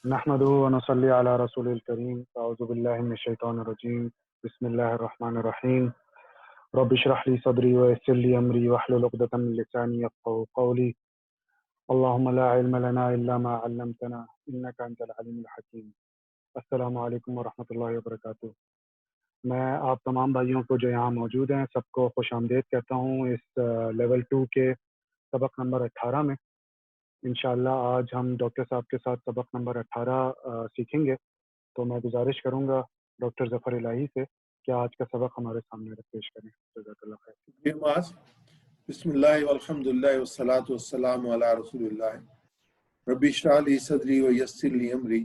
نحمده ونصلي على رسول الكريم. أعوذ بالله من الشيطان الرجيم. بسم الله الرحمن الرحيم. رب اشرح لي صدري ويسر لي أمري واحلل عقدة من لساني يفقهوا قولي. اللهم لا علم لنا إلا ما علمتنا إنك أنت العليم الحكيم. السلام علیکم ورحمۃ اللہ وبرکاتہ. میں آپ تمام بھائیوں کو جو یہاں موجود ہیں سب کو خوش آمدید کہتا ہوں اس لیول 2 کے سبق نمبر 18 میں. انشاءاللہ آج ہم ڈاکٹر صاحب کے ساتھ سبق نمبر 18 سیکھیں گے. تو میں گزارش کروں گا ڈاکٹر ظفر الہی سے کہ آج کا سبق ہمارے سامنے پیش کریں. جزاک اللہ خیر. بسم اللہ والحمد للہ والصلاة والسلام علی رسول اللہ. رب اشرح لی صدری ویسر لی امری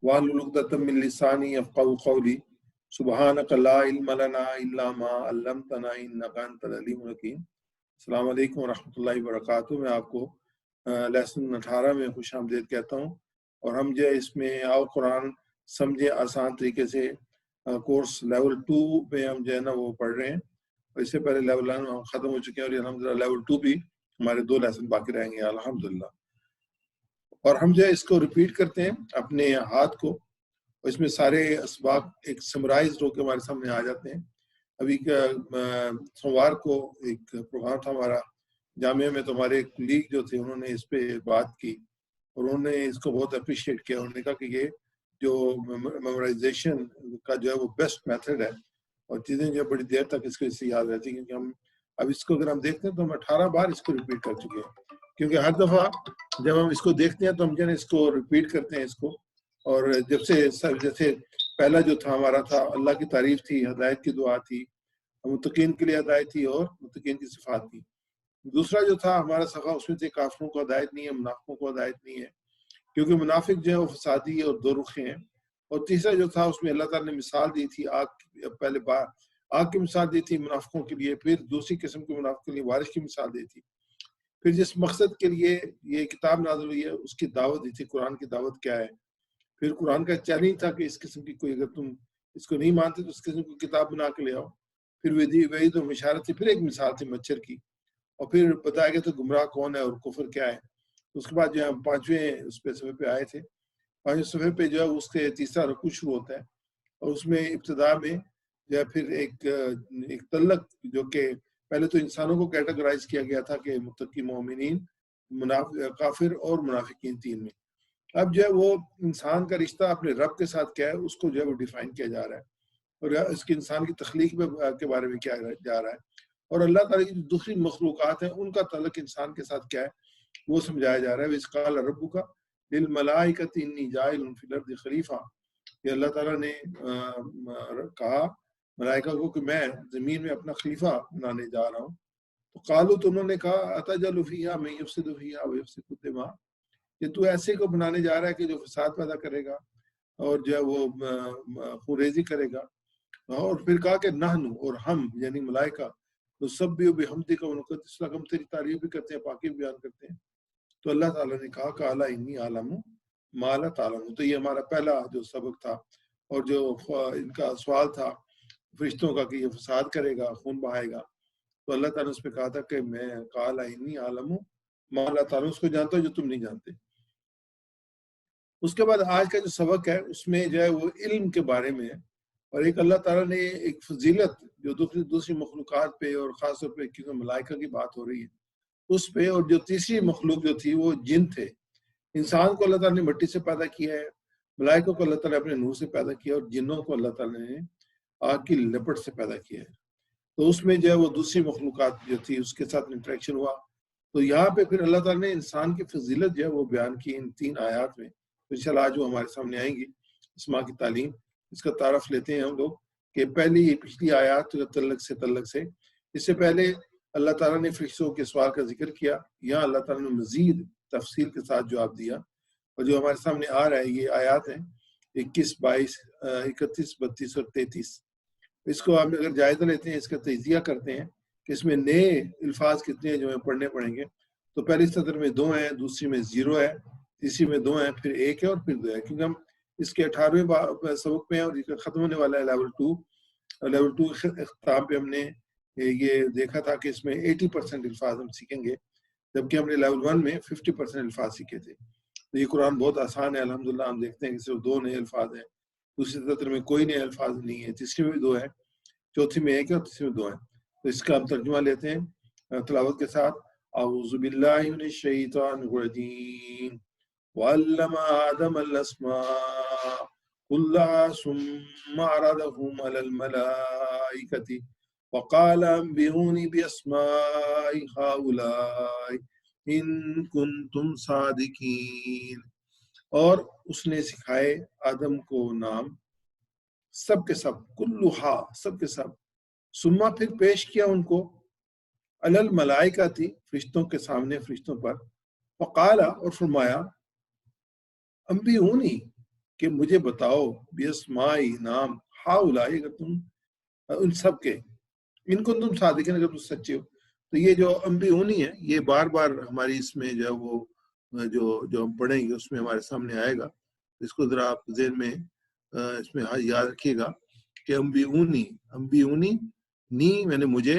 واحلل عقدۃ من لسانی یفقہوا قولی. سبحانک لا علم لنا الا ما علمتنا انک انت العلیم الحکیم. السلام علیکم ورحمۃ اللہ وبرکاتہ. میں آپ کو لیسن 18 میں خوش آمدید کہتا ہوں. اور ہم جو اس میں آؤ قرآن سمجھے آسان طریقے سے کورس لیول 2 میں ہم جو ہے نا وہ پڑھ رہے ہیں. اس سے پہلے لیول 1 ہم ختم ہو چکے ہیں اور الحمدللہ لیول 2 بھی ہمارے 2 لیسن باقی رہیں گے الحمدللہ. اور ہم جو ہے اس کو ریپیٹ کرتے ہیں اپنے ہاتھ کو. اس میں سارے اسباق ایک سمرائز ہو کے ہمارے سامنے آ جاتے ہیں. ابھی سوموار کو ایک پروگرام تھا ہمارا جامعہ میں، تو ہمارے کولیگ جو تھے انہوں نے اس پہ بات کی اور انہوں نے اس کو بہت اپریشیٹ کیا. انہوں نے کہا کہ یہ جو میمورائزیشن کا جو ہے وہ بیسٹ میتھڈ ہے اور چیزیں جو بڑی دیر تک اس کو اس سے یاد رہتی ہیں. کیونکہ ہم اب اس کو اگر ہم دیکھتے ہیں تو ہم 18 بار اس کو ریپیٹ کر چکے ہیں. کیونکہ ہر دفعہ جب ہم اس کو دیکھتے ہیں تو ہم جو ہے اس کو ریپیٹ کرتے ہیں اس کو. اور جیسے پہلا جو تھا ہمارا تھا اللہ کی تعریف تھی، ہدایت کی دعا تھی، متقین کے لیے ہدایت تھی اور متقین کی صفات تھی. دوسرا جو تھا ہمارا صفحہ اس میں سے کافروں کو ہدایت نہیں ہے، منافقوں کو ہدایت نہیں ہے کیونکہ منافق جو ہے وہ فسادی اور دو رخے ہیں. اور تیسرا جو تھا اس میں اللہ تعالیٰ نے مثال دی تھی پہلے بار آگ کی مثال دی تھی منافقوں کے لیے، پھر دوسری قسم کے منافقوں کے لیے بارش کی مثال دی تھی. پھر جس مقصد کے لیے یہ کتاب نازل ہوئی ہے اس کی دعوت دی تھی، قرآن کی دعوت کیا ہے. پھر قرآن کا چیلنج تھا کہ اس قسم کی کوئی اگر تم اس کو نہیں مانتے تو اس قسم کی کتاب بنا کے لے آؤ. پھر وعید و بشارت تھی، پھر ایک مثال تھی مچھر کی، اور پھر بتایا گیا تو گمراہ کون ہے اور کفر کیا ہے. اس کے بعد جو ہم 5ویں اس پہ صفحے پہ آئے تھے. 5ویں صفحے پہ جو ہے اس کے تیسرا رکوع شروع ہوتا ہے اور اس میں ابتدا میں جو ہے پھر ایک تعلق جو کہ پہلے تو انسانوں کو کیٹیگرائز کیا گیا تھا کہ متقی، مومنین، کافر اور منافقین 3 میں. اب جو ہے وہ انسان کا رشتہ اپنے رب کے ساتھ کیا ہے اس کو جو ہے وہ ڈیفائن کیا جا رہا ہے اور اس کے انسان کی تخلیق کے بارے میں کیا جا رہا ہے. اور اللہ تعالیٰ کی جو دوسری مخلوقات ہیں ان کا تعلق انسان کے ساتھ کیا ہے وہ سمجھایا جا رہا ہے. وَإِذْ قَالَ رَبُّكَ لِلْمَلَائِكَةِ إِنِّي جَاعِلٌ فِي الْأَرْضِ خَلِيفَةً. کہ اللہ تعالیٰ نے کہا ملائکہ کو کہ میں زمین میں اپنا خلیفہ بنانے جا رہا ہوں. تو قالوا، تو انہوں نے کہا أَتَجْعَلُ فِيهَا مَن يُفْسِدُ فِيهَا وَيُسْفِكُ الدِّمَاءَ. کہ تو ایسے کو بنانے جا رہا ہے کہ جو فساد پیدا کرے گا اور جو ہے وہ خونریزی کرے گا. اور پھر کہا کہ نحن، اور ہم یعنی ملائکہ، نسبح بحمدک ونقدس لک، ہم تیری تعریف بھی کرتے ہیں، پاکی بھی بیان کرتے ہیں. تو اللہ تعالیٰ نے کہا قال انی اعلم ما لا تعلمون. تو یہ ہمارا پہلا جو سبق تھا اور جو ان کا سوال تھا فرشتوں کا کہ یہ فساد کرے گا، خون بہائے گا. تو اللہ تعالیٰ نے اس پہ کہا تھا کہ میں قال انی اعلم ما لا تعلمون، اس کو جانتا ہوں جو تم نہیں جانتے. اس کے بعد آج کا جو سبق ہے اس میں جو ہے وہ علم کے بارے میں ہے. اور ایک اللہ تعالیٰ نے ایک فضیلت جو دوسری مخلوقات پہ اور خاص طور پہ کیونکہ ملائکہ کی بات ہو رہی ہے اس پہ، اور جو تیسری مخلوق جو تھی وہ جن تھے. انسان کو اللہ تعالیٰ نے مٹی سے پیدا کیا ہے، ملائکہ کو اللہ تعالیٰ اپنے نور سے پیدا کیا، اور جنوں کو اللہ تعالیٰ نے آگ کی لپٹ سے پیدا کیا ہے. تو اس میں جو ہے وہ دوسری مخلوقات جو تھی اس کے ساتھ انٹریکشن ہوا. تو یہاں پہ پھر اللہ تعالیٰ نے انسان کی فضیلت جو ہے وہ بیان کی ان 3 آیات میں. انشاءاللہ آج وہ ہمارے سامنے آئیں گی. اسماء کی تعلیم اس کا تعارف لیتے ہیں ہم لوگ کہ پچھلی آیات تعلق سے اس سے پہلے اللہ تعالیٰ نے فرشتوں کے سوال کا ذکر کیا. یہاں اللہ تعالیٰ نے مزید تفصیل کے ساتھ جواب دیا اور جو ہمارے سامنے آ رہا ہے یہ آیات ہیں 21، 22، 31، 32 اور 33. اس کو ہم اگر جائزہ لیتے ہیں، اس کا تجزیہ کرتے ہیں کہ اس میں نئے الفاظ کتنے ہیں جو ہمیں پڑھنے پڑیں گے. تو پہلی سطر میں 2 ہیں، دوسری میں 0 ہے، تیسری میں 2 ہیں، پھر 1 ہے اور پھر 2 ہے. کیونکہ ہم اس کے 18ویں سبق پہ ہیں اور یہ ختم ہونے والا ہے لیول 2. لیول 2 اختتام پہ ہم نے یہ دیکھا تھا کہ اس میں 80% الفاظ ہم سیکھیں گے، جبکہ ہم نے لیول 1 میں 50% الفاظ سیکھے تھے. تو یہ قرآن بہت آسان ہے الحمدللہ. ہم دیکھتے ہیں کہ صرف 2 نئے الفاظ ہیں، دوسری سطر میں کوئی نئے الفاظ نہیں ہے، تیسری میں بھی 2 ہیں، چوتھی میں 1 ہے اور تیسری میں 2 ہیں. تو اس کا ہم ترجمہ لیتے ہیں تلاوت کے ساتھ. اعوذ باللہ من الشیطان الرجیم وعلم آدم الاسماء كلها ثم عرضهم على الملائكة وقال انبئوني بأسماء هؤلاء ان کنتم صادقین. اور اس نے سکھائے آدم کو نام سب کے سب، کلھا سب کے سب، ثم پھر پیش کیا ان کو علی الملائکہ تھی فرشتوں کے سامنے، فرشتوں پر. وقال اور فرمایا انبئونی کہ مجھے بتاؤ باسمائی نام ہؤلاء اگر تم ان سب کے، ان کو تم صادقین اگر تم سچے ہو. تو یہ جو انبئونی ہے یہ بار بار ہماری اس میں جو ہے وہ جو ہم پڑھیں گے اس میں ہمارے سامنے آئے گا. اس کو ذرا آپ ذہن میں اس میں یاد رکھیے گا کہ انبئونی نی میں نے مجھے،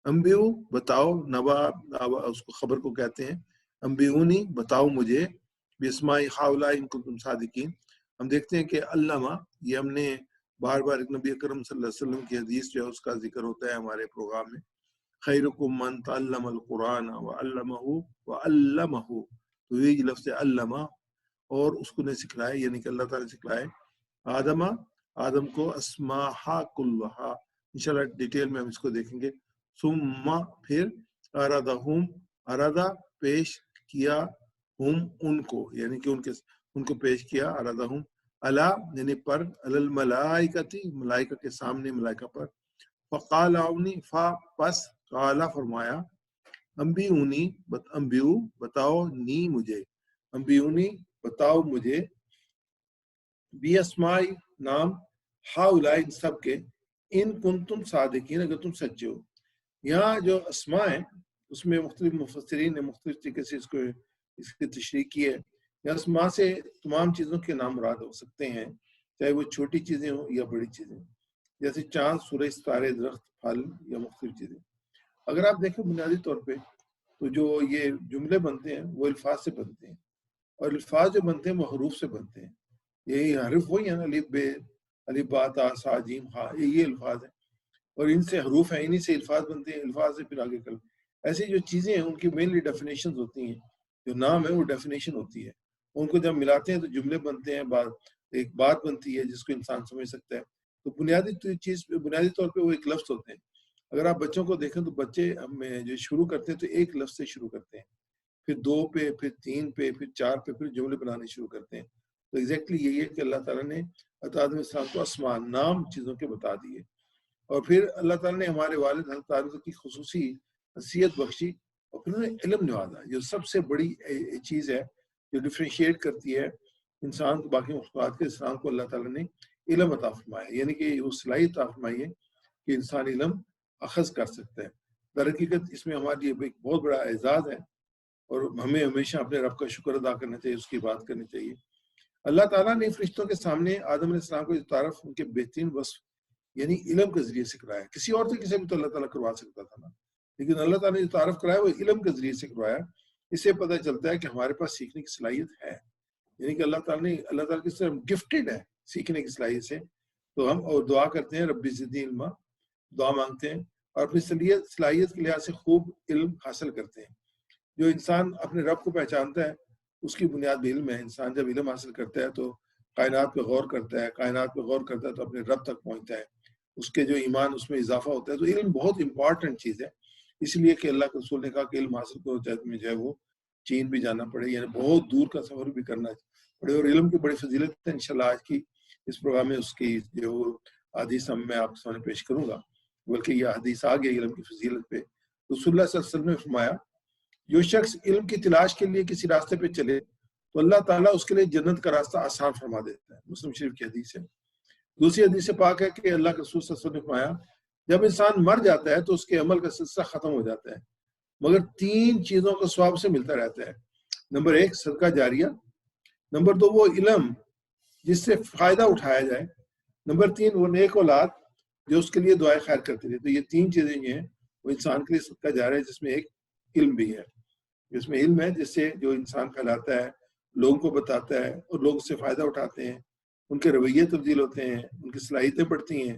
انبئو بتاؤ، نبا اس کو خبر کو کہتے ہیں، انبئونی بتاؤ مجھے باسماء ہؤلاء ان کنتم صادقین. ہم دیکھتے ہیں کہ علامہ یہ ہم نے بار بار نبی اکرم صلی اللہ علیہ وسلم کی حدیث جو ہے اس کا ذکر ہوتا ہے ہمارے پروگرام میں، خیرکم من تعلم القرآن وعلمہ. تو یہ لفظ علامہ اور اس کو نے سکھلائے، یعنی کہ اللہ تعالیٰ نے سکھلائے آدم کو اسماء کلھا. انشاءاللہ ڈیٹیل میں ہم اس کو دیکھیں گے. ثم پھر ارادہ پیش کیا ہم ان کو، یعنی کہ ان کو پیش کیا ارادہم علی یعنی پر علی الملائکتی ملائکہ کے سامنے، ملائکہ پر. فقال اونی پس قال فرمایا انبئونی انبئو بتاؤ نی مجھے، انبئونی بتاؤ مجھے باسماء نام ہؤلاء ان سب کے، ان کنتم صادقین اگر تم سچے ہو. یہاں جو اسماء ہیں اس میں مختلف مفسرین نے مختلف طریقے سے اس کی تشریح کی ہے. یا اسماء سے تمام چیزوں کے نام مراد ہو سکتے ہیں، چاہے وہ چھوٹی چیزیں ہوں یا بڑی چیزیں، جیسے چاند، سورج، ستارے، درخت، پھل یا مختلف چیزیں. اگر آپ دیکھیں بنیادی طور پہ تو جو یہ جملے بنتے ہیں وہ الفاظ سے بنتے ہیں، اور الفاظ جو بنتے ہیں وہ حروف سے بنتے ہیں. یہی حرف وہی ہے نا، الف بے، الف با تا سا جیم ہا، یہ الفاظ ہیں، اور ان سے حروف ہیں، انہی سے الفاظ بنتے ہیں. الفاظ سے پھر آگے کل ایسی جو چیزیں ہیں ان کی مینلی ڈیفینیشنز ہوتی ہیں. جو نام ہے وہ ڈیفینیشن ہوتی ہے، ان کو جب ملاتے ہیں تو جملے بنتے ہیں، ایک بات بنتی ہے جس کو انسان سمجھ سکتا ہے. تو بنیادی طور پہ وہ ایک لفظ ہوتے ہیں. اگر آپ بچوں کو دیکھیں تو بچے جو شروع کرتے ہیں تو ایک لفظ سے شروع کرتے ہیں، پھر 2 پہ، پھر 3 پہ، پھر 4 پہ، پھر جملے بنانے شروع کرتے ہیں. تو ایگزیکٹلی یہی ہے کہ اللہ تعالیٰ نے حضرت آدم علیہ السلام کو اسماء نام چیزوں کے بتا دیے. اور پھر اللہ تعالیٰ نے ہمارے والد حضرت آدم کی خصوصی حیثیت بخشی، اور پھر انہوں نے علم نوازا، جو سب سے بڑی چیز ہے جو ڈفرینشیٹ کرتی ہے انسان کو باقی مخلوقات کے. انسان کو اللہ تعالیٰ نے علم عطا فرمایا، یعنی کہ وہ صلاحیت عطا فرمائی ہے کہ انسان علم اخذ کر سکتا ہے. در حقیقت اس میں ہمارے لیے ایک بہت بڑا اعزاز ہے، اور ہمیں ہمیشہ اپنے رب کا شکر ادا کرنا چاہیے، اس کی بات کرنی چاہیے. اللہ تعالیٰ نے فرشتوں کے سامنے آدم علیہ السلام کو تعارف ان کے بہترین وصف یعنی علم کے ذریعے سے کرایا. کسی اور طریقے سے بھی تو اللہ تعالیٰ کروا سکتا تھا نا، لیکن اللہ تعالیٰ نے جو تعارف کرایا وہ علم کے ذریعے سے کروایا. اس سے پتہ چلتا ہے کہ ہمارے پاس سیکھنے کی صلاحیت ہے، یعنی کہ اللہ تعالیٰ کی طرف گفٹڈ ہے سیکھنے کی صلاحیت سے. تو ہم اور دعا کرتے ہیں ربی زدنی علما، دعا مانگتے ہیں اور اپنی صلاحیت کے لحاظ سے خوب علم حاصل کرتے ہیں. جو انسان اپنے رب کو پہچانتا ہے اس کی بنیاد بھی علم ہے. انسان جب علم حاصل کرتا ہے تو کائنات پہ غور کرتا ہے، تو اپنے رب تک پہنچتا ہے، اس کے جو ایمان اس میں اضافہ ہوتا ہے. تو علم بہت امپورٹنٹ چیز ہے، اس لیے کہ اللہ کے رسول نے کہا کہ علم حاصل کرو چاہے تمہیں جو ہے وہ چین بھی جانا پڑے، یعنی بہت دور کا سفر بھی کرنا پڑے. اور علم کی بڑی فضیلت ہے. انشاءاللہ آج کی اس پروگرام میں اس کی جو حدیث میں آپ کے سامنے پیش کروں گا، بلکہ یہ حدیث آ گئی علم کی فضیلت پہ. رسول اللہ صلی اللہ علیہ وسلم نے فرمایا جو شخص علم کی تلاش کے لیے کسی راستے پہ چلے تو اللہ تعالیٰ اس کے لیے جنت کا راستہ آسان فرما دیتا ہے. مسلم شریف کی حدیث ہے. دوسری حدیث پاک ہے کہ اللہ کے رسول صلی اللہ علیہ وسلم نے فرمایا جب انسان مر جاتا ہے تو اس کے عمل کا سلسلہ ختم ہو جاتا ہے، مگر 3 چیزوں کا ثواب سے ملتا رہتا ہے. نمبر 1 صدقہ جاریہ، نمبر 2 وہ علم جس سے فائدہ اٹھایا جائے، نمبر 3 وہ نیک اولاد جو اس کے لیے دعائیں خیر کرتے رہے. تو یہ 3 چیزیں جو ہیں وہ انسان کے لیے صدقہ جاریہ ہے، جس میں ایک علم بھی ہے، جس میں علم ہے جس سے جو انسان پھیلاتا ہے لوگوں کو بتاتا ہے اور لوگ اس سے فائدہ اٹھاتے ہیں، ان کے رویے تبدیل ہوتے ہیں، ان کی صلاحیتیں بڑھتی ہیں،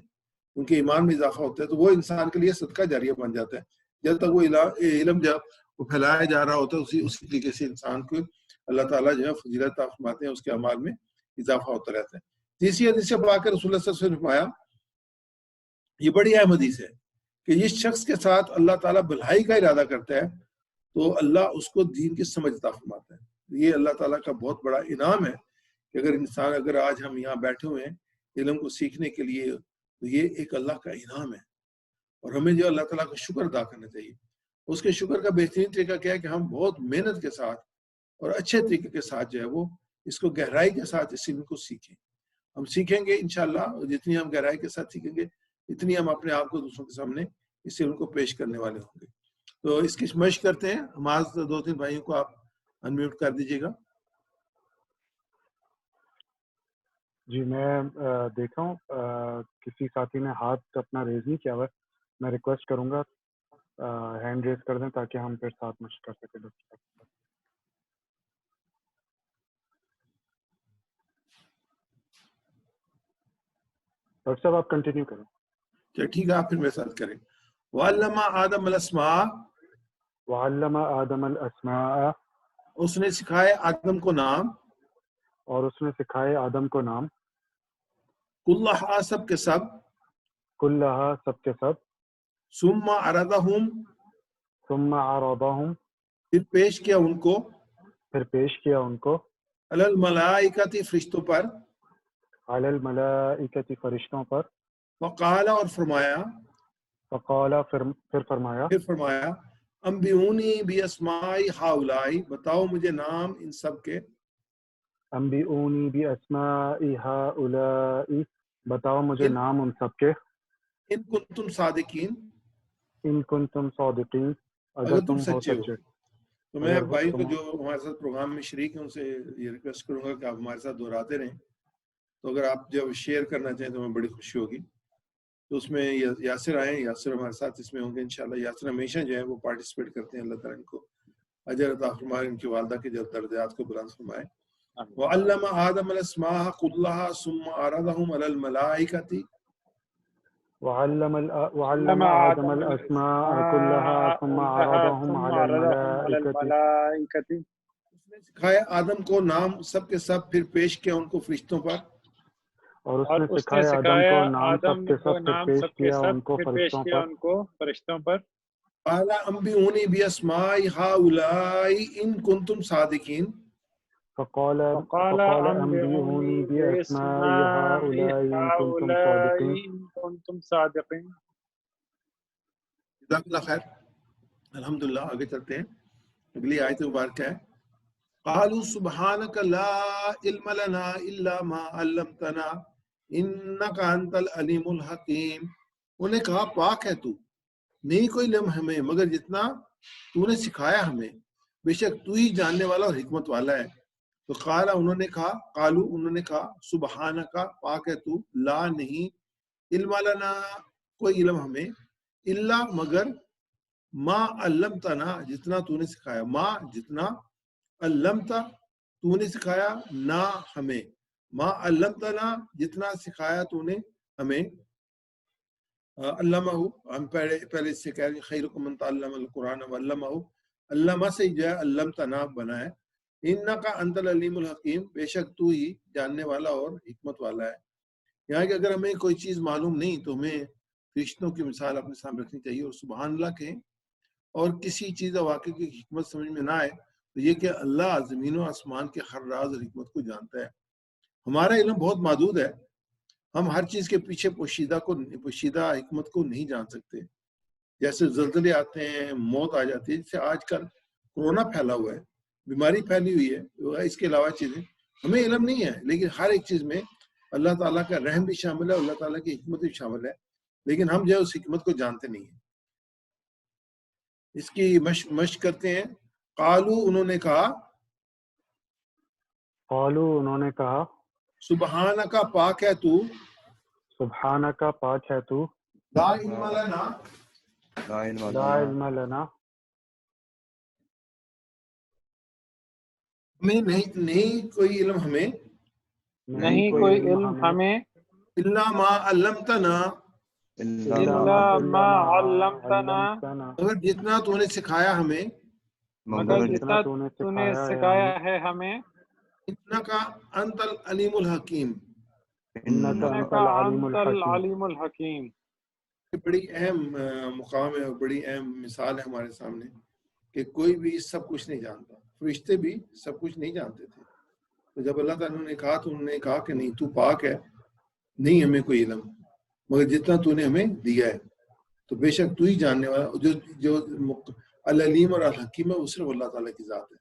ان کے ایمان میں اضافہ ہوتا ہے، تو وہ انسان کے لیے صدقہ جاریہ بن جاتا ہے. جب تک وہ علم جب وہ پھیلایا جا رہا ہوتا ہے، اسی طریقے سے انسان کو اللہ تعالیٰ جو ہے فضیلت عطا فرماتے ہیں، اس کے اعمال میں اضافہ ہوتا رہتا ہے. تیسری حدیث سے پڑھا کر رسول اللہ صلی اللہ علیہ وسلم نے فرمایا، یہ بڑی اہم حدیث ہے کہ جس شخص کے ساتھ اللہ تعالیٰ بھلائی کا ارادہ کرتا ہے تو اللہ اس کو دین کی سمجھ عطا فرماتا ہے. یہ اللہ تعالیٰ کا بہت بڑا انعام ہے کہ اگر آج ہم یہاں بیٹھے ہوئے ہیں علم کو سیکھنے کے لیے، تو یہ ایک اللہ کا انعام ہے، اور ہمیں جو اللہ تعالیٰ کا شکر ادا کرنا چاہیے. اس کے شکر کا بہترین طریقہ کیا ہے کہ ہم بہت محنت کے ساتھ اور اچھے طریقے کے ساتھ جو ہے وہ اس کو گہرائی کے ساتھ اس علم کو سیکھیں. ہم سیکھیں گے انشاءاللہ، اور جتنی ہم گہرائی کے ساتھ سیکھیں گے اتنی ہم اپنے آپ کو دوسروں کے سامنے اس علم کو پیش کرنے والے ہوں گے. تو اس کی مشق کرتے ہیں. ہمارے 2-3 بھائیوں کو آپ انمیوٹ کر دیجیے گا. جی میں دیکھ رہا ہوں کسی ساتھی نے ہاتھ اپنا ریز نہیں کیا ہوا ہے. میں ریکویسٹ کروں گا ہینڈ ریز کر دیں تاکہ ہم پھر ساتھ مشق کر سکیں. ڈاکٹر صاحب آپ کنٹینیو کریں. چلیے ٹھیک ہے، آپ پھر میرے ساتھ کریں. وَعَلَّمَ آدَمَ الْأَسْمَاءَ، وَعَلَّمَ آدَمَ الْأَسْمَاءَ، اس نے سکھائے آدم کو نام، اور اس نے سکھائے آدم کو نام، کُلَّہَا سب کے سب، کلہا سب کے سب، ثُمَّ عَرَضَهُمْ ثم عرضہم پھر پیش کیا ان کو، پھر پیش کیا ان کو، علی الملائکۃ فرشتوں پر، علی الملائکۃ فرشتوں پر، وقال اور فرمایا، فقال پھر فرمایا، انبئونی باسماء ہؤلاء، بتاؤ مجھے نام ان سب کے، انبئونی باسماء ہؤلاء، بتاؤ مجھے ان نام ان سب کے، ان کنتم صادقین، ان کنتم صادقین، اگر اگر تم تم ہو سچے ہو. سچے. تو میں اگر بھائی کو تم جو ہمارے ساتھ پروگرام میں شریک ہیں ان سے یہ ریکویسٹ کروں گا کہ آپ ہمارے ساتھ دہراتے رہیں. تو اگر آپ جب شیئر کرنا چاہیں تو ہمیں بڑی خوشی ہوگی. تو اس میں یاسر آئیں، یاسر ہمارے ساتھ اس میں ہوں گے انشاءاللہ. یاسر ہمیشہ جو ہے وہ پارٹیسپیٹ کرتے ہیں. اللہ تعالیٰ ان کو اجر عطا فرمائے، ان کی والدہ کے جو درجات کو بلند فرمائے. وعلم آدم الاسماء كلها ثم عرضهم على الملائكة، وعلم آدم الأسماء كلها ثم عرضهم على الملائكة، اس نے سکھایا آدم کو نام سب کے سب، پھر پیش کیا ان کو فرشتوں پر، اور اس نے سکھایا آدم کو نام سب کے سب، پھر پیش کیا ان کو فرشتوں پر. قال انبئونی باسماء هؤلاء ان کنتم صادقین، فقال انبئونی باسماء هؤلاء ان کنتم صادقین. جزاک اللہ خیر. الحمدللہ آگے چلتے ہیں. اگلی آیت مبارکہ ہے، قالوا سبحانك لا علم لنا الا ما علمتنا انك انت العلیم الحکیم. انہیں کہا پاک ہے تو، نہیں کوئی علم ہمیں مگر جتنا تو نے سکھایا ہمیں، بے شک تو ہی جاننے والا اور حکمت والا ہے. تو قالوا انہوں نے کہا سبحانک پاک ہے تو، لا نہیں، علم لنا کوئی علم ہمیں، الا مگر، ما علمتنا جتنا تو نے سکھایا، ما جتنا، علمتا تو نے سکھایا، نا ہمیں، ما علمتنا جتنا سکھایا تو نے ہمیں. علمہ، ہم پہلے اس سے کہہ رہے ہیں خیرکم من تعلم القرآن وعلمہ، علمہ سے جو ہے علمتنا بنا ہے. انکا انت العلیم الحکیم، بے شک تو ہی جاننے والا اور حکمت والا ہے. یہاں کہ اگر ہمیں کوئی چیز معلوم نہیں تو ہمیں فرشتوں کی مثال اپنے سامنے رکھنی چاہیے اور سبحان اللہ کہیں. اور کسی چیز واقعی کی حکمت سمجھ میں نہ آئے تو یہ کہ اللہ زمین و آسمان کے ہر راز اور حکمت کو جانتا ہے. ہمارا علم بہت محدود ہے، ہم ہر چیز کے پیچھے پوشیدہ حکمت کو نہیں جان سکتے. جیسے زلزلے آتے ہیں، موت آ جاتی ہے، جیسے آج کل کورونا پھیلا ہوا ہے، بیماری پھیلی ہوئی ہے، اس کے علاوہ چیزیں ہمیں علم نہیں ہے. لیکن ہر ایک چیز میں اللہ تعالیٰ کا رحم بھی شامل ہے، اللہ تعالیٰ کی حکمت بھی شامل ہے، لیکن ہم جو ہے اس حکمت کو جانتے نہیں ہیں. اس کی مشق کرتے ہیں. قالو انہوں نے کہا، قالو انہوں نے کہا، سبحانک پاک ہے تو، سبحانک پاک ہے تو، لا علم لنا لا علم لنا ہمیں نہیں کوئی علم ہمیں نہیں کوئی علم ہمیں الا ما علمتنا الا ما علمتنا مگر جتنا تو نے سکھایا ہمیں مگر جتنا تو نے سکھایا ہے ہمیں انکا انت العلیم الحکیم انک انک انت العلیم انت الحکیم. العلیم الحکیم. یہ بڑی اہم مقام ہے اور بڑی اہم مثال ہے ہمارے سامنے کہ کوئی بھی سب کچھ نہیں جانتا. فرشتے بھی سب کچھ نہیں جانتے تھے، تو جب اللہ تعالیٰ نے کہا تو انہوں نے کہا کہ نہیں تو پاک ہے، نہیں ہمیں کوئی علم، مگر جتنا تو نے ہمیں دیا ہے تو بے شک تو ہی جاننے والا. جو العلیم اور الحکیم ہے وہ صرف اللہ تعالیٰ کی ذات ہے،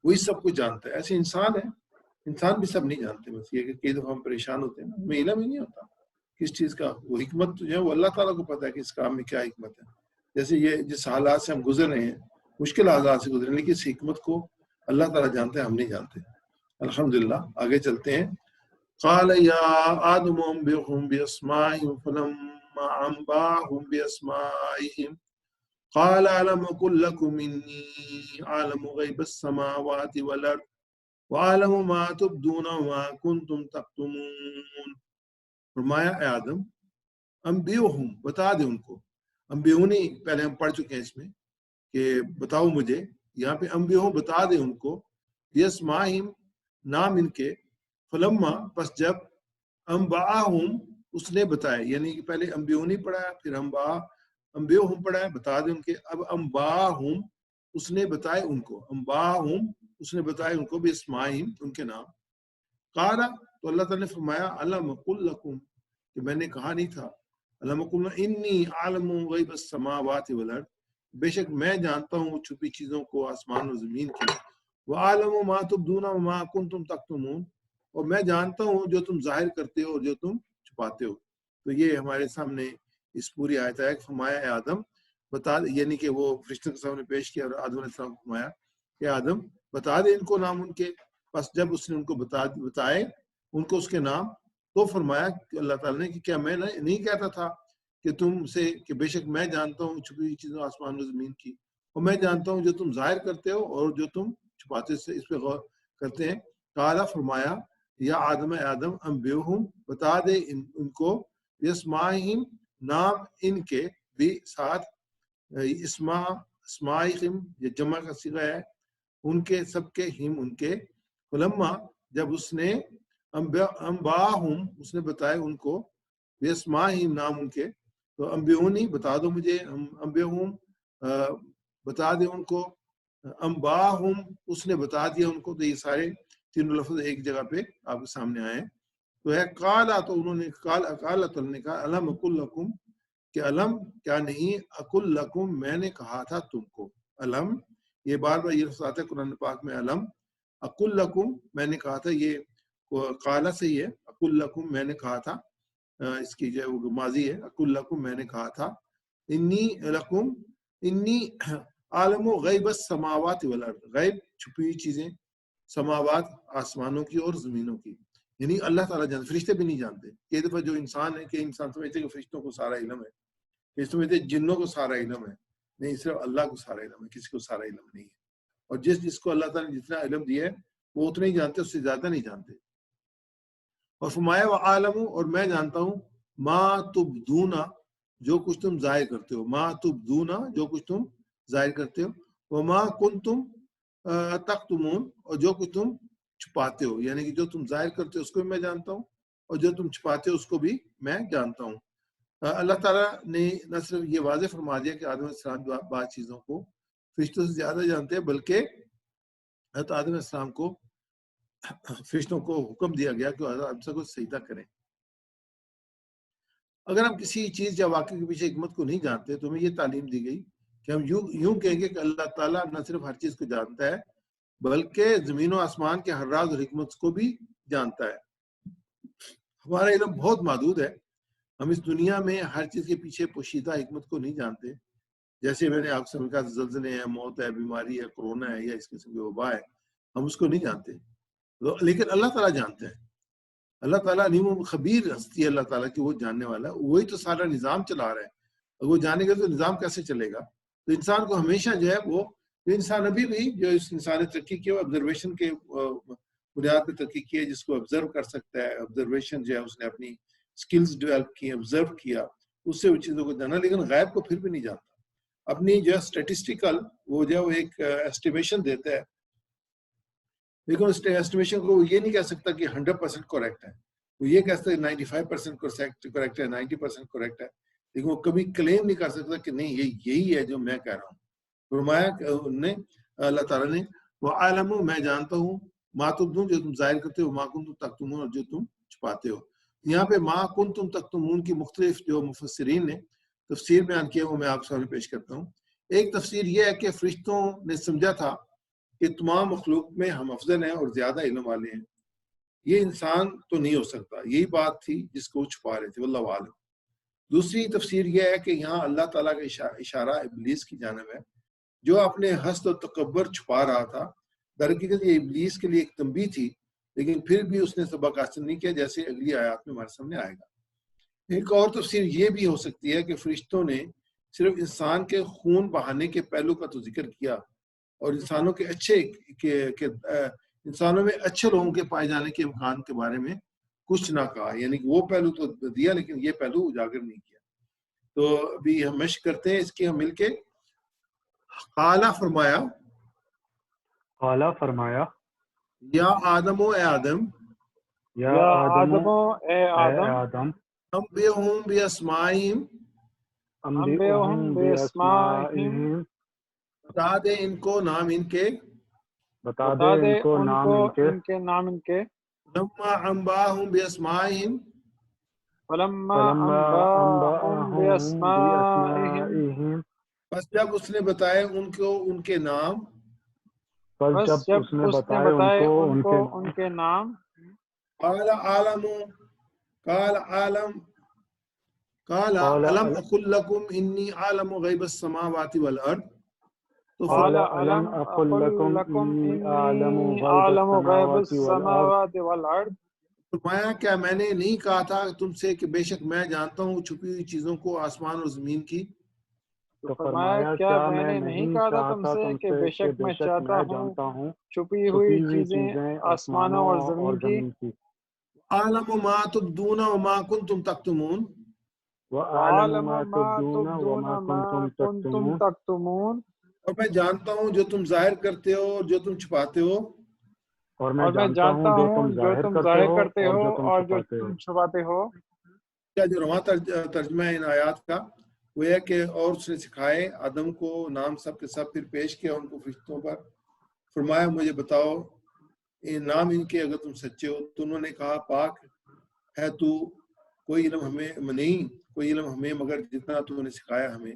وہی سب کچھ جانتا ہے. ایسے انسان ہے، انسان بھی سب نہیں جانتے. بس یہ کہ کئی دفعہ ہم پریشان ہوتے ہیں نا، ہمیں علم ہی نہیں ہوتا کس چیز کا. وہ حکمت جو ہے وہ اللہ تعالیٰ کو پتہ ہے کہ اس کام میں کیا حکمت ہے. جیسے یہ جس حالات سے ہم گزر رہے ہیں، مشکل حالات سے گزر رہے ہیں، لیکن اس حکمت کو اللہ تعالیٰ جانتے ہیں، ہم نہیں جانتے. الحمدللہ آگے چلتے ہیں. قال یا آدم انبئهم باسمائهم فلما انباهم باسمائهم قال ألم أقل لكم إني أعلم غيب السماوات والأرض وأعلم ما تبدون وما كنتم تكتمون. فرمایا اے آدم انبئهم بتا دے ان کو. انبئونی پہلے ہم پڑھ چکے ہیں اس میں کہ بتاؤ مجھے، یہاں پہ انبئهم بتا دے ان کو، باسمائهم نام ان کے، فلما پس جب، انباہم اس نے بتایا، یعنی کہ پہلے انبئونی پڑھا پھر انبئهم پڑھا ہے بتا دے ان کے. اب انباہم اس نے بتائے ان کو، انباہم اس نے بتائے ان کو باسمائہم ان کے نام. قال تو اللہ تعالیٰ نے فرمایا الم اقل لکم کہ میں نے کہا نہیں تھا، الم اقل انی عالم غیب السماوات والارض بے شک میں جانتا ہوں چھپی چیزوں کو آسمان و زمین کی، وعالم ما تبدون وما کنتم تکتمون اور میں جانتا ہوں جو تم ظاہر کرتے ہو اور جو تم چھپاتے ہو. تو یہ ہمارے سامنے اس پوری آیت ہے. فرمایا اے آدم بتا، یعنی کہ وہ فرشتوں کے سامنے پیش کیا اور آدم علیہ السلام کو فرمایا کہ آدم بتا دے ان کو نام ان کے. بس جب اس نے ان کو بتائے ان کو اس کے نام، تو فرمایا کہ اللہ تعالیٰ نے کہ کیا میں نہیں کہتا تھا کہ تم سے کہ بے شک میں جانتا ہوں چھپی ہوئی چیزوں آسمان و زمین کی، اور میں جانتا ہوں جو تم ظاہر کرتے ہو اور جو تم چھپاتے سے اس پہ غور کرتے ہیں. قالا فرمایا یا آدم آدم انبئہم بتا دے ان کو باسمائہم نام ان کے، بھی ساتھ اسمائہم یہ جمع کا صیغہ ہے، ان کے سب کے، ہم ان کے. فلما جب اس نے انباہم اس نے بتائے ان کو باسمائہم نام ان کے، تو انبئونی بتا دو مجھے، انبئہم بتا دے ان کو، انباہم اس نے بتا دیا ان کو. تو یہ سارے تینوں لفظ ایک جگہ پہ آپ کے سامنے آئے. تو ہے قالا تو انہوں نے کہا الم اقل لکم کہ علم کیا نہیں، اقل لکم میں نے کہا تھا تم کو. علم یہ بار بار یہ لفظ آتا ہے قرآن پاک میں، علم اقل لکم میں نے کہا تھا، یہ قالا سے ہی ہے. اقل لکم میں نے کہا تھا، اس کی جو وہ ماضی ہے، اقل لکم میں نے کہا تھا، انی لکم انی عالم غیب السماوات والارض غیب چھپی ہوئی چیزیں، سماوات آسمانوں کی اور زمینوں کی، یعنی اللہ تعالیٰ جانتے، فرشتے بھی نہیں جانتے. کئی دفعہ جو انسان ہے کہ انسان سمجھتے کہ فرشتوں کو سارا علم ہے، کہ سمجھتے جنوں کو سارا علم ہے. نہیں، صرف اللہ کو سارا علم ہے، کسی کو سارا علم نہیں ہے. اور جس کو اللہ تعالیٰ نے جتنا علم دیا ہے وہ اتنا ہی جانتے، اس سے زیادہ نہیں جانتے. اور فرمایا وعالم اور میں جانتا ہوں ما تبدونا جو کچھ تم ظاہر کرتے ہو، ما تبدونا جو کچھ تم ظاہر کرتے ہو، وما کنتم تکتمون اور جو کچھ تم چھپاتے ہو، یعنی کہ جو تم ظاہر کرتے ہو اس کو بھی میں جانتا ہوں اور جو تم چھپاتے ہو اس کو بھی میں جانتا ہوں. اللہ تعالیٰ نے نہ صرف یہ واضح فرما دیا کہ آدم علیہ السلام بعض چیزوں کو فرشتوں سے زیادہ جانتے ہیں، بلکہ حضرت آدم علیہ السلام کو فرشتوں کو حکم دیا گیا کہ آدم سے کو سجدہ کریں. اگر ہم کسی چیز یا واقعے کے پیچھے حکمت کو نہیں جانتے تو ہمیں یہ تعلیم دی گئی کہ ہم یوں کہیں گے کہ اللہ تعالیٰ نہ صرف ہر چیز کو جانتا ہے بلکہ زمین و آسمان کے ہر راز اور حکمت کو بھی جانتا ہے. ہمارا علم بہت محدود ہے، ہم اس دنیا میں ہر چیز کے پیچھے پوشیدہ حکمت کو نہیں جانتے. جیسے میں نے آپ سے کہا زلزلے ہیں، موت ہے، بیماری ہے، کورونا ہے یا اس قسم کی وبا ہے، ہم اس کو نہیں جانتے، لیکن اللہ تعالیٰ جانتے ہیں. اللہ تعالیٰ علیم و خبیر ہستی ہے اللہ تعالیٰ کی، وہ جاننے والا، وہی تو سارا نظام چلا رہا ہے. اگر وہ جانے گا تو نظام کیسے چلے گا؟ تو انسان کو ہمیشہ جو ہے وہ جو انسان ابھی بھی جو اس انسان نے ترقی کی وہ آبزرویشن کے بنیاد پہ ترقی کی ہے، جس کو آبزرو کر سکتا ہے. آبزرویشن جو ہے اس نے اپنی سکلز ڈیولپ کی، آبزرو کیا، اس سے وہ چیزوں کو جانا، لیکن غیب کو پھر بھی نہیں جانتا. اپنی جو ہے اسٹیٹسٹیکل وہ جو ہے وہ ایک ایسٹیمیشن دیتا ہے، لیکن اس ایسٹیمیشن کو وہ یہ نہیں کہہ سکتا کہ 100% کریکٹ ہے. وہ یہ کہہ سکتا ہے 95% کریکٹ ہے، 90% کریکٹ ہے، لیکن وہ کبھی کلیم نہیں کر سکتا کہ نہیں یہی ہے جو میں کہہ رہا ہوں. فرمایا نے اللہ تعالیٰ نے وہ عالم میں جانتا ہوں ما تبدون جو تم ظاہر کرتے ہو، ما کنتم تکتمون اور جو تم چھپاتے ہو. یہاں پہ ما کنتم تکتمون کی مختلف جو مفسرین نے تفسیر بیان کیا وہ میں آپ سامنے پیش کرتا ہوں. ایک تفسیر یہ ہے کہ فرشتوں نے سمجھا تھا کہ تمام مخلوق میں ہم افضل ہیں اور زیادہ علم والے ہیں، یہ انسان تو نہیں ہو سکتا. یہی بات تھی جس کو چھپا رہے تھے، واللہ عالم. دوسری تفسیر یہ ہے کہ یہاں اللہ تعالیٰ کا اشارہ ابلیس کی جانب ہے جو اپنے حسد و تکبر چھپا رہا تھا. درحقیقت یہ ابلیس کے لیے ایک تنبیہ تھی، لیکن پھر بھی اس نے سبق حاصل نہیں کیا، جیسے اگلی آیات میں ہمارے سامنے آئے گا. ایک اور تفسیر یہ بھی ہو سکتی ہے کہ فرشتوں نے صرف انسان کے خون بہانے کے پہلو کا تو ذکر کیا اور انسانوں کے انسانوں میں اچھے لوگوں کے پائے جانے کے امکان کے بارے میں کچھ نہ کہا. یعنی کہ وہ پہلو تو دیا لیکن یہ پہلو اجاگر نہیں کیا. تو ابھی ہم مشق کرتے ہیں اس کی، ہم مل کے. قالا فرمایا یا آدم اے آدم، یا آدم اے آدم، انبئہم باسمائہم، انبئہم باسمائہم، بتا دے ان کو نام ان کے، بتا دے ان کو نام ان کے، نام ان کے. لما انباہم باسمائہم، فلما انبأهم باسمائہم، بس جب اس نے بتائے ان کو ان کے نام، بس جب اس نے بتائے ان کو ان کے نام. قال الم اقل لکم انی عالم غیب السماوات والارض. قال الم اقل لکم انی اعلم غیب السماوات والارض. فرمایا کیا میں نے نہیں کہا تھا تم سے کہ بے شک میں جانتا ہوں چھپی ہوئی چیزوں کو آسمان اور زمین کی. تو فرمایا کیا میں نے نہیں کہا تھا تم سے کہ بے شک میں چاہتا ہوں چھپی ہوئی چیزیں آسمانوں اور زمین کی. عالم ما تبدون وما کنتم تکتمون، وعالم ما تبدون وما کنتم تکتمون، اور میں جانتا ہوں جو تم ظاہر کرتے ہو اور جو تم چھپاتے ہو. اور میں جانتا ہوں جو تم ظاہر کرتے ہو اور جو تم چھپاتے ہو. کیا جو رواں ترجمہ ہے ان آیات کا وہ ہے کہ اور اس نے سکھائے آدم کو نام سب کے سب، پھر پیش کیا ان کو فرشتوں پر. فرمایا مجھے بتاؤ نام ان کے اگر تم سچے ہو. تو انہوں نے کہا پاک ہے تو، کوئی علم ہمیں نہیں، کوئی علم ہمیں مگر جتنا تو نے سکھایا ہمیں،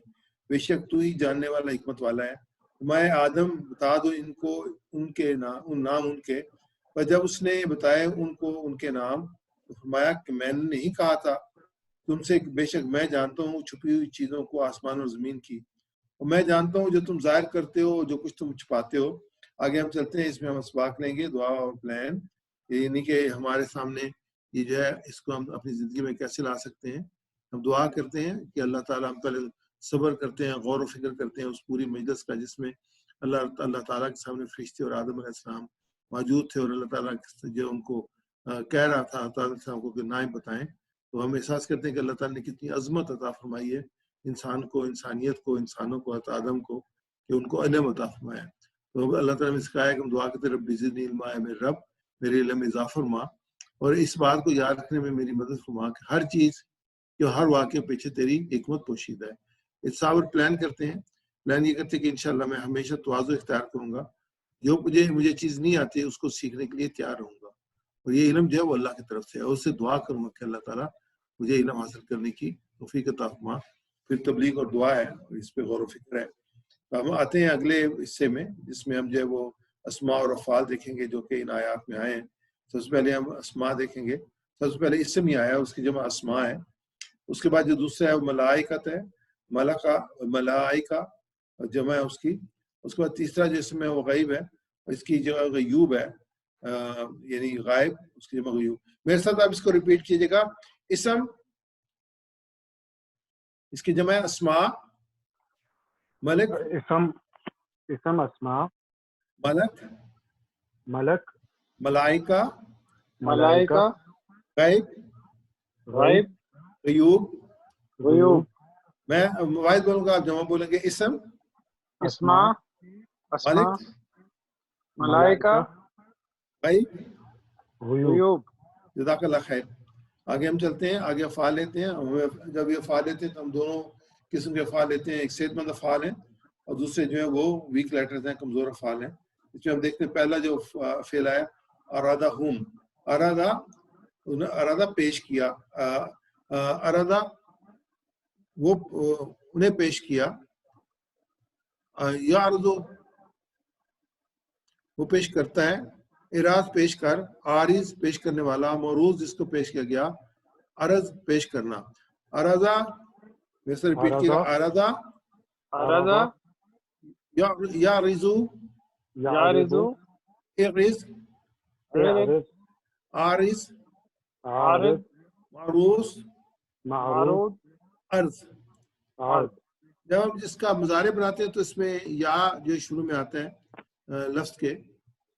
بے شک تو ہی جاننے والا حکمت والا ہے. فرمایا آدم بتا دو ان کو ان کے نام ان کے. اور جب اس نے بتایا ان کو ان کے نام، فرمایا کہ میں نے نہیں کہا تھا تم سے بے شک میں جانتا ہوں چھپی ہوئی چیزوں کو آسمان اور زمین کی، اور میں جانتا ہوں جو تم ظاہر کرتے ہو جو کچھ تم چھپاتے ہو. آگے ہم چلتے ہیں، اس میں ہم اسباق لیں گے، دعا اور پلان، یعنی کہ ہمارے سامنے یہ جو ہے اس کو ہم اپنی زندگی میں کیسے لا سکتے ہیں. ہم دعا کرتے ہیں کہ اللہ تعالیٰ ہم پہلے صبر کرتے ہیں، غور و فکر کرتے ہیں اس پوری مجلس کا جس میں اللہ تعالیٰ کے سامنے فرشتے اور آدم علیہ السلام موجود تھے، اور اللہ تعالیٰ جو ان کو کہہ رہا تھا تعالیٰ السلام کو کہ نام بتائیں. تو ہم احساس کرتے ہیں کہ اللہ تعالیٰ نے کتنی عظمت عطا فرمائی ہے انسان کو، انسانیت کو، انسانوں کو، آدم کو، کہ ان کو علم عطا فرمایا. تو اللہ تعالیٰ نے سکھایا کہ ہم دعا کرتے رب زدنی علما، اے میرے رب میرے علم میں اضافہ فرما، اور اس بات کو یاد رکھنے میں میری مدد فرما کہ ہر چیز کہ ہر واقعے پیچھے تیری حکمت پوشیدہ ہے. اتصاب اور پلان کرتے ہیں، پلان یہ کرتے ہیں کہ انشاءاللہ میں ہمیشہ تواضع اختیار کروں گا، جو مجھے چیز نہیں آتی اس کو سیکھنے کے لیے تیار رہوں گا، اور یہ علم جو ہے وہ اللہ کی طرف سے ہے، اور اس سے دعا کروں گا کہ اللہ تعالیٰ مجھے علم حاصل کرنے کی توفیق عطا فرما. پھر تبلیغ اور دعا ہے، اور اس پہ غور و فکر ہے. تو ہم آتے ہیں اگلے حصے میں جس میں ہم جو ہے وہ اسماء اور افعال دیکھیں گے جو کہ ان آیات میں آئے ہیں. سب سے پہلے ہم اسماء دیکھیں گے. سب سے پہلے اسم ہی آیا، اس کی جمع اسماء ہے. اس کے بعد جو دوسرا ہے وہ ملائکت ہے، ملائکہ جمع ہے اس کی. اس کے بعد تیسرا جو اسم ہے وہ غیب ہے، اس کی جگہ غیوب ہے، یعنی غائب، اس کی جمع غیوب. میرے ساتھ آپ اس کو ریپیٹ کیجیے گا. اسم، اس کی جمع اسماء، ملک، اسم اسم اسما ملک ملک ملائکہ ملائکہ غیب غیب غیوب غیوب میں واحد بولوں گا آپ جمع بولیں گے اسم اسما اسما ملک ملائکہ غیب غیوب غیوب جزاک اللہ خیر آگے ہم چلتے ہیں آگے افعال لیتے ہیں ہمیں جب یہ افعال لیتے ہیں تو ہم دونوں قسم کے افعال لیتے ہیں ایک صحت مند افعال ہیں اور دوسرے جو ہیں وہ ویک لیٹرز ہیں کمزور افعال ہیں اس میں ہم دیکھتے ہیں پہلا جو فعل آیا ارادہ ہم ارادہ پیش کیا ارادہ وہ انہیں پیش کیا یا عرض وہ پیش کرتا ہے اراز پیش کر عارض پیش کرنے والا موروز جس کو پیش کیا گیا عرض پیش کرنا ارادہ ویسے ریپیٹ کیے گا ارادہ ارادہ یا رضو یارزو اغرض عارض عارض معروض معروض عرض عرض جب ہم اس کا مضارع بناتے ہیں تو اس میں یا جو شروع میں آتا ہے لفظ کے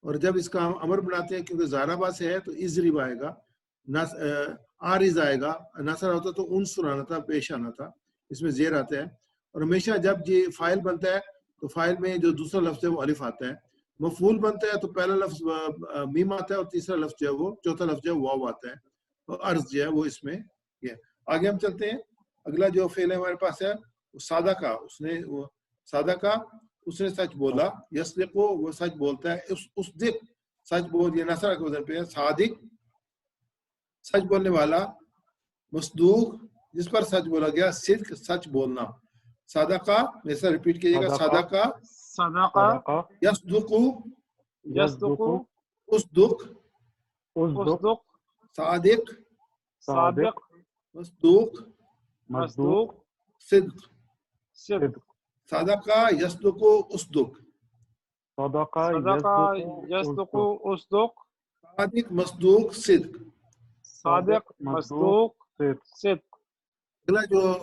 اور جب اس کا امر بناتے ہیں کیونکہ زارابا سے ہے تو اضرب آئے گا عارض آئے گا ناصر ہوتا تو عنصر آنا تھا پیش آنا تھا اس میں زیر آتا ہے اور ہمیشہ جب یہ فاعل بنتا ہے تو فاعل میں جو دوسرا لفظ ہے وہ الف آتا ہے مفعول بنتا ہے تو پہلا لفظ میم آتا ہے اور تیسرا لفظ جو ہے وہ چوتھا لفظ جو ہے واو آتا ہے اور عرض جو ہے وہ اس میں یہ آگے ہم چلتے ہیں اگلا جو فعل ہے ہمارے پاس ہے سادہ کا اس نے سچ بولا یصدق وہ سچ بولتا ہے اس دق سچ بول یہ نصرہ کے وزن پہ ہے صادق سچ بولنے والا مصدوق جس پر سچ بولا گیا صدق سچ بولنا صادقہ جیسا ریپیٹ کیجیے گا صادقہ صدقہ یصدق یصدق اصدق اصدق صادق صادق مصدوق مصدوق صدق صدق صدقہ یصدق اصدق صدقہ یصدق اصدق صادق مصدوق صدق صادق مصدوق صدق اگلا جو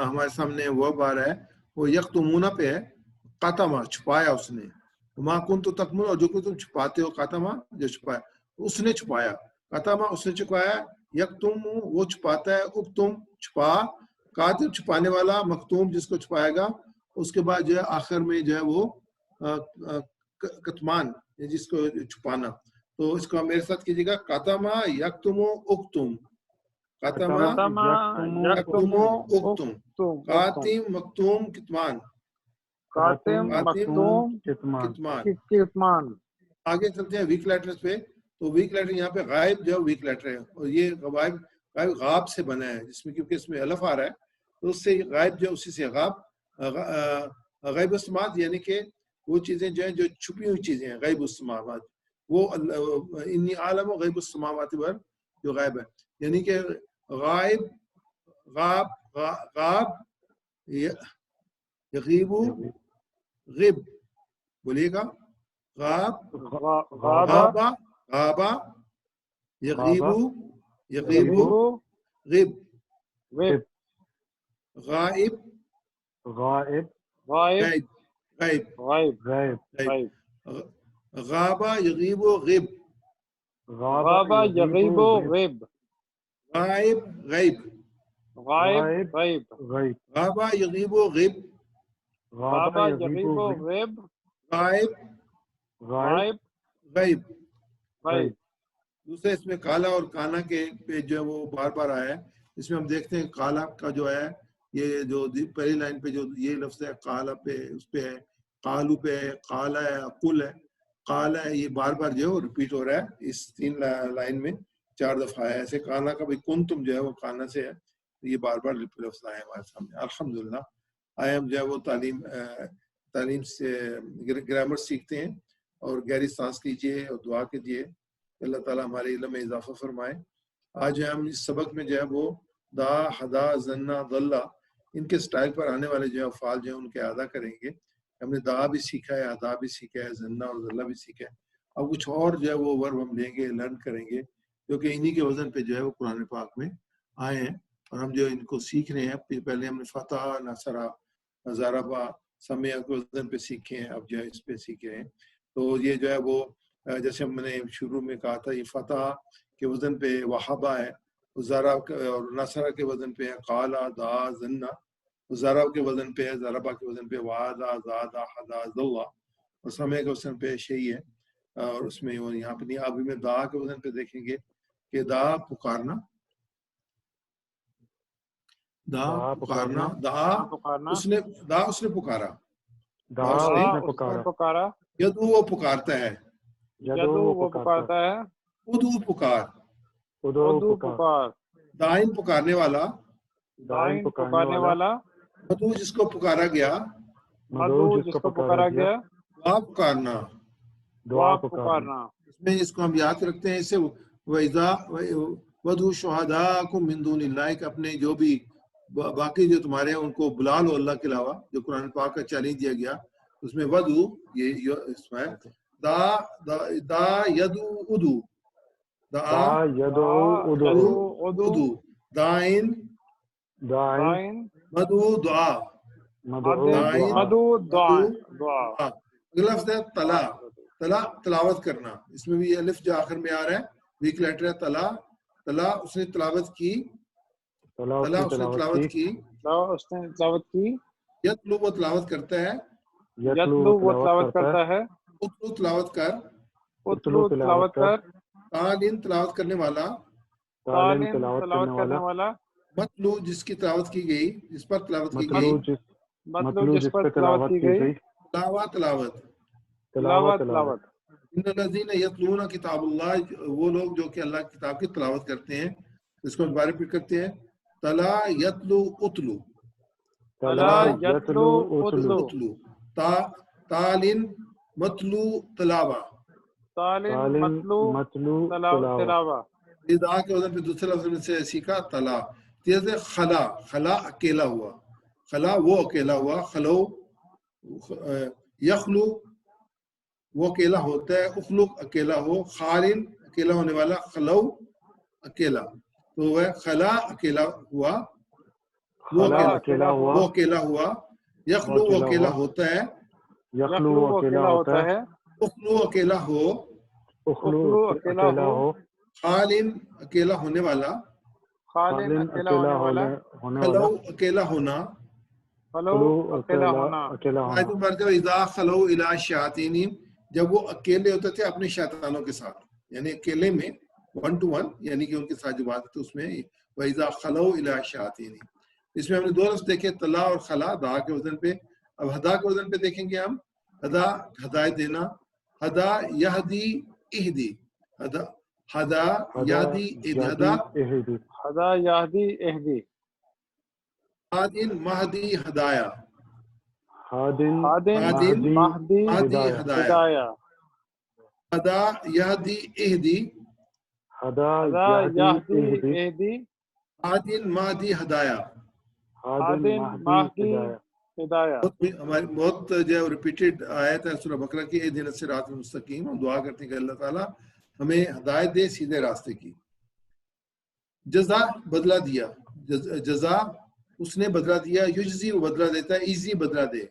ہمارے سامنے وہ بار ہے وہ یکتمونہ پہ ہے قاتمہ چھپایا اس نے ما کنت تکمون اور جو کہ تم چھپاتے ہو قاتمہ جو چھپایا اس نے چھپایا قاتمہ اس نے چھپایا یکتم وہ چھپاتا ہے اکتم چھپا کاتب چھپانے والا مکتوم جس کو چھپائے گا اس کے بعد جو ہے آخر میں جو ہے وہ کتمان جس کو چھپانا تو اس کو میرے ساتھ کیجیے گا قاتمہ یکتم اکتم قاتمہ یکتم اکتم قاتم مکتوم کتمان قاتم مکتوم کتمان آگے چلتے ہیں ویک لیٹرز پہ تو ویک لیٹر یہاں پہ غائب جو ویک لیٹر ہے اور یہ غائب غاب سے بنا ہے جس میں کیونکہ اس میں الف آ رہا ہے تو اس سے غائب جو اسی سے غاب غیب السماوات یعنی کہ وہ چیزیں جو ہیں جو چھپی ہوئی چیزیں ہیں غیب السماوات وہ انی عالم و غیب السماوات پر جو غائب ہے یعنی کہ غائب غاب یغیب غب بولیے گا غابہ یغیب غب غائب غابہ یغیب غب غائب غیب غابہ یغیب غب غائب غیب دوسرے اس میں کالا اور کانا کے پیج جو ہے وہ بار بار آیا ہے اس میں ہم دیکھتے ہیں کالا کا جو ہے یہ جو پہلی لائن پہ جو یہ لفظ ہے کالا پہ اس پہ ہے قالو پہ ہے قالا ہے قل ہے قالا ہے یہ بار بار جو ہے وہ ریپیٹ ہو رہا ہے اس 3 لائن میں 4 دفعہ ہے ایسے کانا کا بھی کن تم جو ہے وہ کانا سے ہے یہ بار بار لفظ آئے ہمارے سامنے الحمدللہ آئے ہم جو ہے وہ تعلیم سے گرامر سیکھتے ہیں اور گہری سانس لیجیے اور دعا کیجیے اللہ تعالیٰ ہمارے علم میں اضافہ فرمائے آج ہم اس سبق میں جو ہے وہ دا حدا زنا ضلع ان کے سٹائل پر آنے والے جو ہے افعال جو ہیں ان کے ادا کریں گے ہم نے دا بھی سیکھا ہے ادا بھی سیکھا ہے زنا اور ضلع بھی سیکھا ہے اب کچھ اور جو ہے وہ ورب ہم لیں گے لرن کریں گے جو کہ انہی کے وزن پہ جو ہے وہ قرآن پاک میں آئے ہیں اور ہم جو ان کو سیکھ رہے ہیں پہلے ہم نے فتح نصرہ ضربہ سمیع کے وزن پہ سیکھے ہیں، اب جو ہے اس پہ سیکھے ہیں. تو یہ جو ہے وہ جیسے میں نے شروع میں کہا تھا، یہ فتح کے وزن پہ وہابہ ہے، ذرا اور نصرہ کے وزن پہ ہے قالا دا زنا، ذرا کے وزن پہ ہے ضربہ کے وزن پہ وعدہ زادہ حدا ذوا، اور سمیع کے وزن پہ شیء ہے. اور اس میں یہاں پہ نہیں، ابھی میں دا کے وزن پہ دیکھیں گے کہ دا پکارنا، دا پکارنا، اس نے پکارا، پکارا، یدعو وہ پکارتا ہے، وہ پکارتا ہے، ادعو پکار، پکار، دائن پکارنے والا، دائن پکارنے والا، مدعو جس کو پکارا گیا، مدعو جس کو پکارا گیا، دعا پکارنا. دعا پکارنا. اس میں اس کو ہم یاد رکھتے ہیں، اسے وَدْعُوا شُهَدَاءَكُم مِّن دُونِ اللَّهِ، کہ اپنے جو بھی باقی جو تمہارے ہیں ان کو بلا لو اللہ کے علاوہ، جو قرآن پاک کا چیلنج دیا گیا اس میں ودعو، یہ اس میں دا یدعو ادعو، دا یدعو ادعو، دائن مدعو دعا، مدعو دعا. اگلا لفظ ہے تلا، تلاوت کرنا. اس میں بھی الف جو آخر میں آ رہا ہے ویک لیٹر ہے تلا، اس نے تلاوت کی، یتلو وہ تلاوت کرتا ہے، یتلو وہ تلاوت کرتا ہے، اتلو تلاوت کر، اتلو تلاوت کر، تالین تلاوت کرنے والا، تالین تلاوت کرنے والا، متلو جس کی تلاوت کی گئی، جس پر تلاوت کی گئی، مطلب جس پر تلاوت کی گئی، تلاوت. ان الذین یتلون کتاب اللہ، وہ لوگ جو کہ اللہ کی کتاب کی تلاوت کرتے ہیں، اس کو دوبارہ ریپیٹ کرتے ہیں، تلا یتلو اتلو، تلا یتلو اتلو، تالین متلو تلاوہ، تالین متلو تلاوہ. دا کے وزن پہ دوسرے لفظ میں سے سیکھا تلا. جیسے خلا اکیلا ہوا، خلا وہ اکیلا ہوا، خلو یخلو وہ اکیلا ہوتا ہے، اخلق اکیلا ہو، خالن اکیلا ہونے والا، خلو اکیلا، تو وہ خلا اکیلا ہوا، وہ اکیلا ہوا، یخلو وہ اکیلا ہوتا ہے، یخلو اکیلا ہوتا ہے، اخلو اکیلا ہو، خالن اکیلا ہونے والا، خالن اکیلا ہونے والا، خلو اکیلا ہونا، خلو اکیلا ہونا. اذا خلو الی الشیاطین، جب وہ اکیلے ہوتے تھے اپنے شیطانوں کے ساتھ، یعنی اکیلے میں 1 to 1، یعنی کہ ان کے ساتھ جو بات تھی اس میں وَإِذَا خَلَوْا إِلَىٰ الشَّيَاطِينِ. اس میں ہم نے 2 لفظ دیکھے، تلا اور خلا، دا کے وزن پہ. اب ہدا کے وزن پہ دیکھیں گے ہم، ہدا ہدایت دینا، ہدا یہدی اہدی، ہدا یہدی اہدی، ہدا یہدی اہدی، ہادن مہدی ہدایا، ہادن مہدی ہدایا، ہدا یہدی اہدی، ہدا یہدی اہدی، ہادن مہدی ہدایا، ہادن مہدی ہدایا. ہماری بہت جو ہے ریپیٹڈ آیت ہے سورہ بقرہ کی، اہدنا الصراط المستقیم. ہم دعا کرتے ہیں کہ اللہ تعالیٰ ہمیں ہدایت دے سیدھے راستے کی. جزا بدلہ دیا، جزا اس نے بدلہ دیا، یجزی وہ بدلہ دیتا ہے، ایزی بدلہ دے،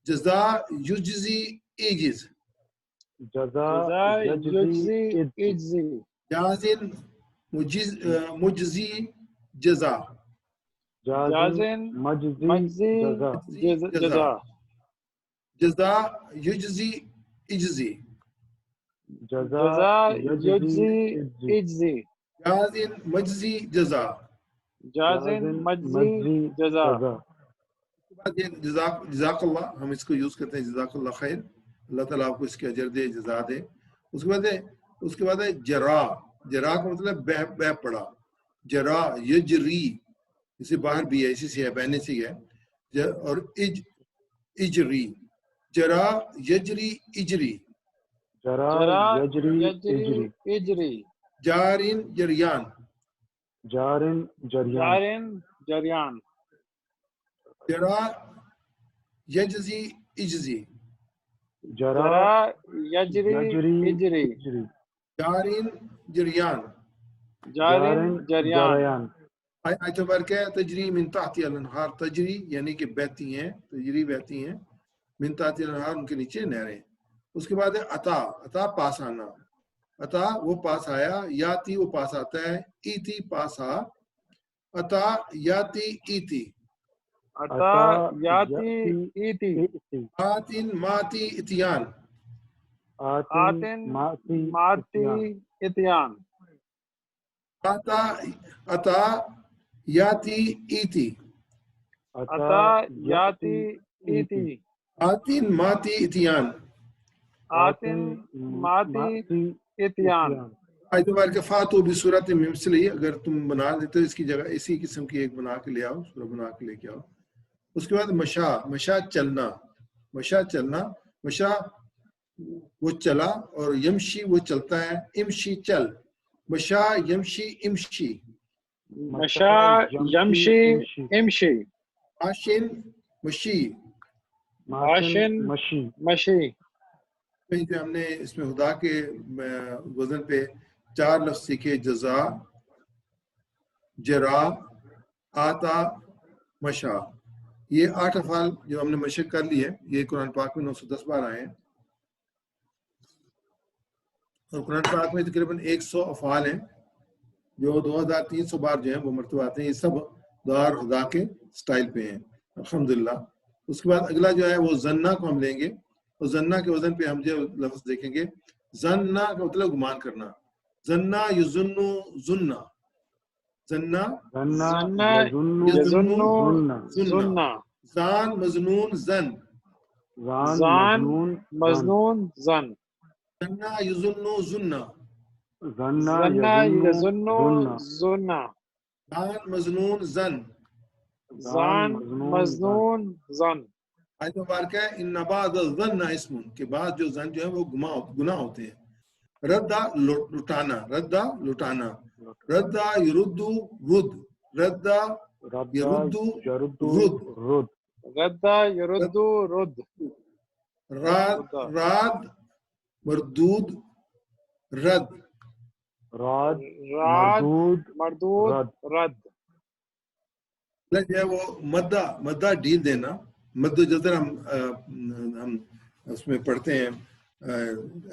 جزا یجزی ایجز، جزا یجزی اجزی، جازن مجزی جزا، جازن مجزی جزا، جزا یجزی اجزی، جزا یجزی اجزی، جازن مجزی جزا، جازن مجزی جزا. جزاک اللہ، ہم اس کو یوز کرتے ہیں، جزاک اللہ خیر، اللہ تعالیٰ آپ کو اس کے اجر دے، جزا دے. اس کے بعد ہے جرا، جرا کا مطلب بہ پڑا، جرا یجری، اسے باہر بھی ہے، اسی سے ہے، بہنے سے ہے، اور اجری، جرا یجری اجری، جرا یجری اجری، جارن جریان، جارن جریان، جرا یجزی اجزی، جرا یجری اجری، جارن جریان، جارن جریان. آیت بار کیا ہے، تجری من تحتی الانہار، تجری یعنی کہ بہتی ہیں، تجری بہتی ہیں، من تحتی الانہار، ان کے نیچے نہریں. اس کے بعد ہے عطا، عطا پاس آنا. عطا وہ پاس آیا، یاتی وہ پاس آتا ہے، ایتی پاس آ. عطا یاتی ایتی. عطا یاتی ایتی. آتن ماتی اتیان. آتن ماتی اتیان. عطا یاتی ایتی. عطا یاتی ایتی. آتن ماتی اتیان. آتن ماتی اتیان. آیت مبارکہ فاتو بصورت مثلی، اگر تم بنا دیتے اس کی جگہ اسی قسم کی ایک بنا کے لے آؤ، سورہ بنا کے لے کے آؤ. اس کے بعد مشا، مشا چلنا، مشا چلنا، مشا وہ چلا، اور یمشی وہ چلتا ہے، امشی چل. مشا یمشی امشی. مشا یمشی امشی. آشن مشی. آشن مشی. کہیں پہ ہم نے اس میں خدا کے وزن پہ 4 لفظ سیکھے، جزا، جرا، آتا، مشا. یہ 8 افعال جو ہم نے مشق کر لی ہے، یہ قرآن پاک میں 910 بار آئے ہیں، اور قرآن پاک میں تقریباً 100 افعال ہیں جو 2300 بار جو ہیں وہ مرتبہ آتے ہیں. یہ سب دعا خدا کے سٹائل پہ ہیں الحمدللہ. اس کے بعد اگلا جو ہے وہ زنہ کو ہم لیں گے، اور زنہ کے وزن پہ ہم جو لفظ دیکھیں گے، زنہ کا مطلب گمان کرنا. زنہ یظنو ظنہ. زنہ یظنو ظنہ. زان مظنون زن. زان مظنون زن. زنہ یظنو ظنہ. زنہ یظنو ظنہ. زان مظنون زن. زان مظنون زن. آیت مبارکہ ہے ان بعض الظن اسم، کہ بعض جو زن جو ہے وہ گناہ ہوتے ہیں. ردا لٹانا، ردا لٹانا. ردا یردو رد. ردا یردو رد. ردا یردو رد. راد مردود رد. راد مردود رد. جو ہے وہ مدہ ڈھیل دینا. مد و جزر ہم اس میں پڑھتے ہیں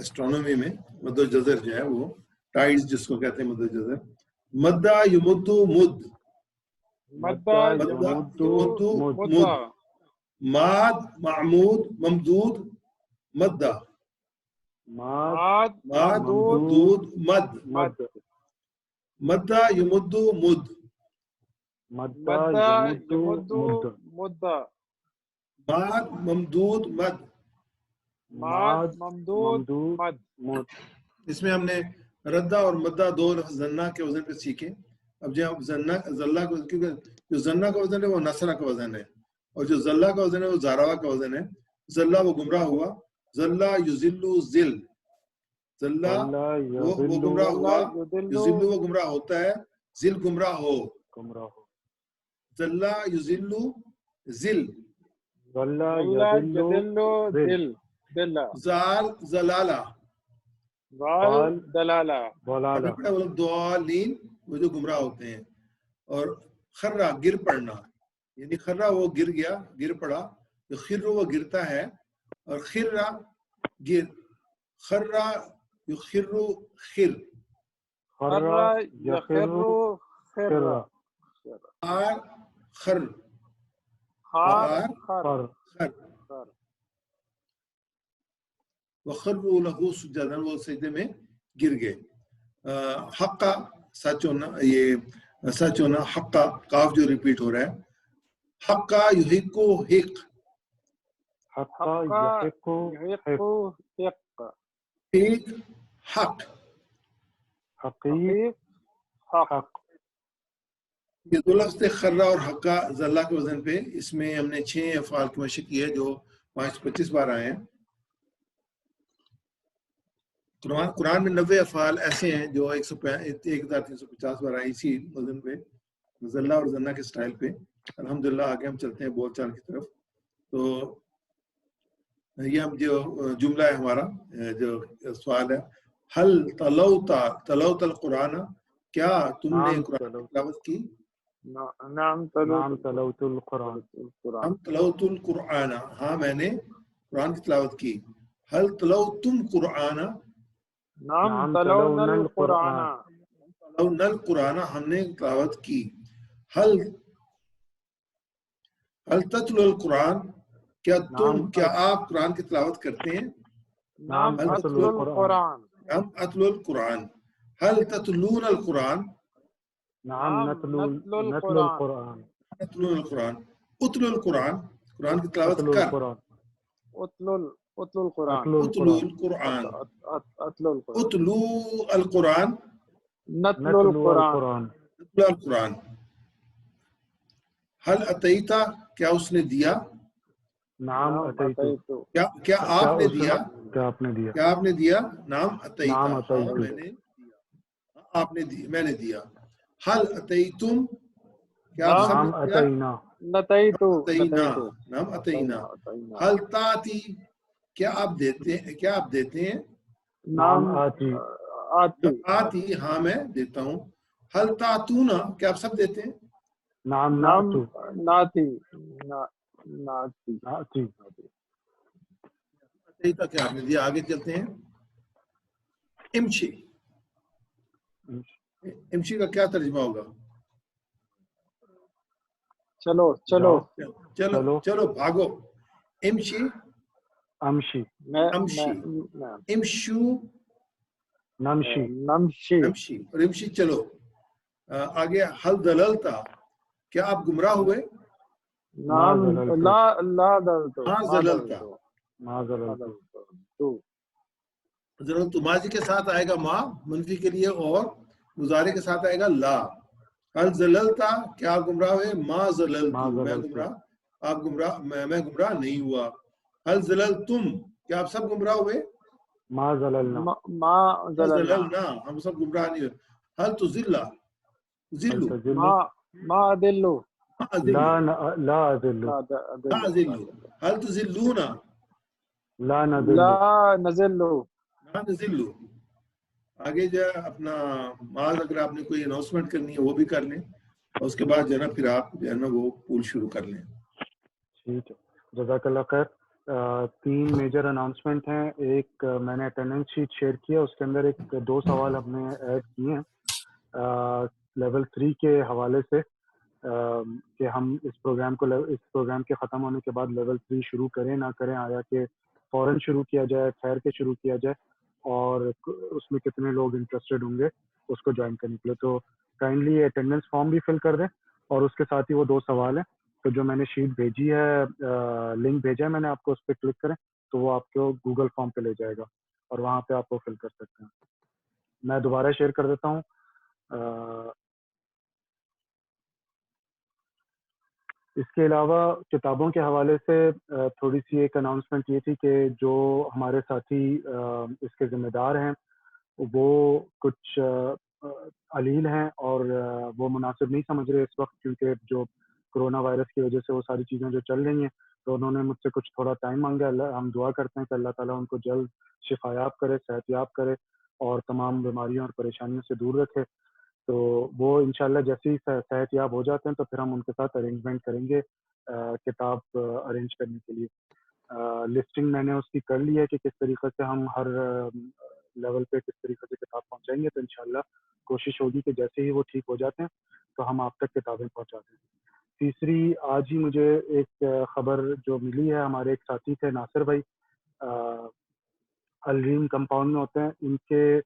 اسٹرانومی میں. مد و جزر جو ہے وہ ٹائڈز جس کو کہتے ہیں، مد و جزر. مدہ یمدو مد. مدہ یمدو مد. مدہ. ماد معمود ممدود مدہ. ماد ممدود مد. مد. مدہ یمدو مد. مدہ یمدو مدہ. ماد ممدود مد. ماد ممدود مد. اس میں ہم نے ردہ اور مدہ 2 لفظ زنہ کے وزن پہ سیکھے. اب جب زلہ کو، کیونکہ جو زنہ کا وزن ہے وہ نصرہ کا وزن ہے، اور جو زلہ کا وزن ہے وہ زاروا کا وزن ہے. زلہ وہ گمراہ ہوا، زلہ یذلو ذل. زلہ وہ گمراہ ہوا، یذلو وہ گمراہ ہوتا ہے، ذل گمراہ ہو. زلہ یذلو ذل. یذلو دل. زال زلالہ. ضال دلالہ. ضالین وہ جو گمراہ ہوتے ہیں. اور خرہ گر پڑنا، یعنی خرہ وہ گر گیا، گر پڑا. جو خر وہ گرتا ہے، اور خرہ گر. خرہ یخر خر. خرہ یخر خر. خار خر. خار خر. وخروا له سجدا، وہ سجدے میں گر گئے. حقا سچ ہونا، یہ سچ ہونا. حقا قاف جو ریپیٹ ہو رہا ہے. حقا یحقو حق. حقا یحقو حق. حق حق. حقیق حق. یہ 2 لفظ تھے، خرہ اور حقا، زلہ کے وزن پہ. اس میں ہم نے 6 افعال کی مشق کی ہے جو 25 بار آئے ہیں. قرآن میں 90 افعال ایسے ہیں جو 1350 بار آئے اسی وزن پہ، زلہ اور زنہ کے سٹائل پہ. الحمدللہ آگے ہم چلتے ہیں بول چال کی طرف. تو یہ ہم جو جملہ ہے ہمارا، جو سوال ہے، حل تلوت القرآن، کیا تم نے قرآن کی تلاوت کی؟ نعم تلوت القرآن. ہم تلوت القرآن، ہاں میں نے قرآن کی تلاوت کی. حل تلوتم قرآن، نعم تلونا القرآن، تلونا القرآن، ہم نے تلاوت کی. حل تتلو القرآن، کیا آپ قرآن کی تلاوت کرتے ہیں؟ نعم اتلو القرآن، ہم اتلو القرآن. حل تتلون القرآن، نعم نتلو القرآن، اتلو القرآن. اتلو القرآن، قرآن کی تلاوت اتلو کر. القرآن، اتلو القرآن، اتلو القرآن، اتلو القرآن، اتلو القرآن، نتلو القرآن، اتلو القرآن. حل اتیتا، کیا اس نے دیا؟ نعم اتیتو، کیا آپ نے دیا؟ کیا آپ نے دیا؟ کیا آپ نے دیا؟ نعم اتیتا، نعم ہاں اتیتو، میں نے دیا. آپ نے دی، میں نے دیا. حل اتیتم، کیا آپ سب نعم نے دیا؟ اتینا، نتیتو، اتینا، نعم اتینا. حل تاتی، کیا آپ دیتے ہیں؟ کیا آپ دیتے ہیں؟ نعم آتی، آتی، آتی، ہاں میں دیتا ہوں. حل تاتونا، کیا آپ سب دیتے ہیں؟ نعم نعم نعتو، ناتی، ناتی، نعتی، اتیتا کیا آپ نے دیا. آگے چلتے ہیں. امشی، امشی کا کیا ترجمہ ہوگا؟ چلو چلو، چلو چلو بھاگو. امشی، امشی، امشی، امشو، نمشی، نمشی، امشی اور امشی. چلو آگے. حل دللتا، کیا آپ گمراہ ہوئے؟ نعم لا لا دلتو، ہاں ما زللتا، دلتو، ما ما زللتو، دلتو، تو زللتو ماضی کے ساتھ آئے گا ما منفی کے لیے، اور مضارع کے ساتھ آئے گا لا. حل زللتا، کیا آپ گمراہ ہوئے؟ ما زللتو، ما میں زللتو، گمراہ، آپ گمراہ، میں گمراہ نہیں ہوا. حل زللتم، کیا آپ سب گمراہ ہوئے؟ ما زللنا، ما زللنا، زللنا، ہم سب گمراہ نہیں ہوئے. حل تزلا، ذلو، التزلو، ما ادلو، ازلو، لا أذل، لا لا ادلو، ازلو. حل تزلونا، لا نذل، لا نزلو. لا نزلو. آگے جو ہے اپنا معاذ، اگر آپ نے کوئی اناؤنسمنٹ کرنی ہے وہ بھی کر لیں، اور اس کے بعد جو ہے نا پھر آپ جو ہے نا وہ پول شروع کر لیں. ٹھیک ہے، جزاک اللہ خیر. 3 میجر اناؤنسمنٹ ہیں. ایک میں نے اٹینڈنس شیٹ شیئر کیا، اس کے اندر 2 سوال ہم نے ایڈ کیے ہیں لیول 3 کے حوالے سے، کہ ہم اس پروگرام کے ختم ہونے کے بعد لیول 3 شروع کریں نہ کریں، آیا کہ فوراً شروع کیا جائے، ٹھہر کے شروع کیا جائے، اور اس میں کتنے لوگ انٹرسٹڈ ہوں گے اس کو جوائن کرنے کے لیے. تو کائنڈلی اٹینڈنس فارم بھی فل کر دیں، اور اس کے ساتھ ہی وہ 2 سوال ہیں. تو جو میں نے شیٹ بھیجی ہے، لنک بھیجا ہے میں نے آپ کو، اس پہ کلک کریں تو وہ آپ کو گوگل فارم پہ لے جائے گا، اور وہاں پہ آپ وہ فل کر سکتے ہیں. میں دوبارہ شیئر کر دیتا ہوں. اس کے علاوہ کتابوں کے حوالے سے تھوڑی سی ایک اناؤنسمنٹ یہ تھی کہ جو ہمارے ساتھی اس کے ذمہ دار ہیں وہ کچھ علیل ہیں، اور وہ مناسب نہیں سمجھ رہے اس وقت، کیونکہ جو کرونا وائرس کی وجہ سے وہ ساری چیزیں جو چل رہی ہیں، تو انہوں نے مجھ سے کچھ تھوڑا ٹائم مانگا. ہم دعا کرتے ہیں کہ اللہ تعالیٰ ان کو جلد شفایاب کرے، صحت یاب کرے، اور تمام بیماریوں اور پریشانیوں سے دور رکھے. تو وہ انشاءاللہ جیسے ہی صحت یاب ہو جاتے ہیں تو پھر ہم ان کے ساتھ ارینجمنٹ کریں گے کتاب ارینج کرنے کے لیے. لسٹنگ میں نے اس کی کر لی ہے کہ کس طریقے سے ہم ہر لیول پہ کس طریقے سے کتاب پہنچائیں گے. تو انشاءاللہ کوشش ہوگی کہ جیسے ہی وہ ٹھیک ہو جاتے ہیں تو ہم آپ تک کتابیں پہنچا دیں. تیسری، آج ہی مجھے ایک خبر جو ملی ہے، ہمارے ایک ساتھی تھے ناصر بھائی، الریم کمپاؤنڈ میں ہوتے ہیں، ان کے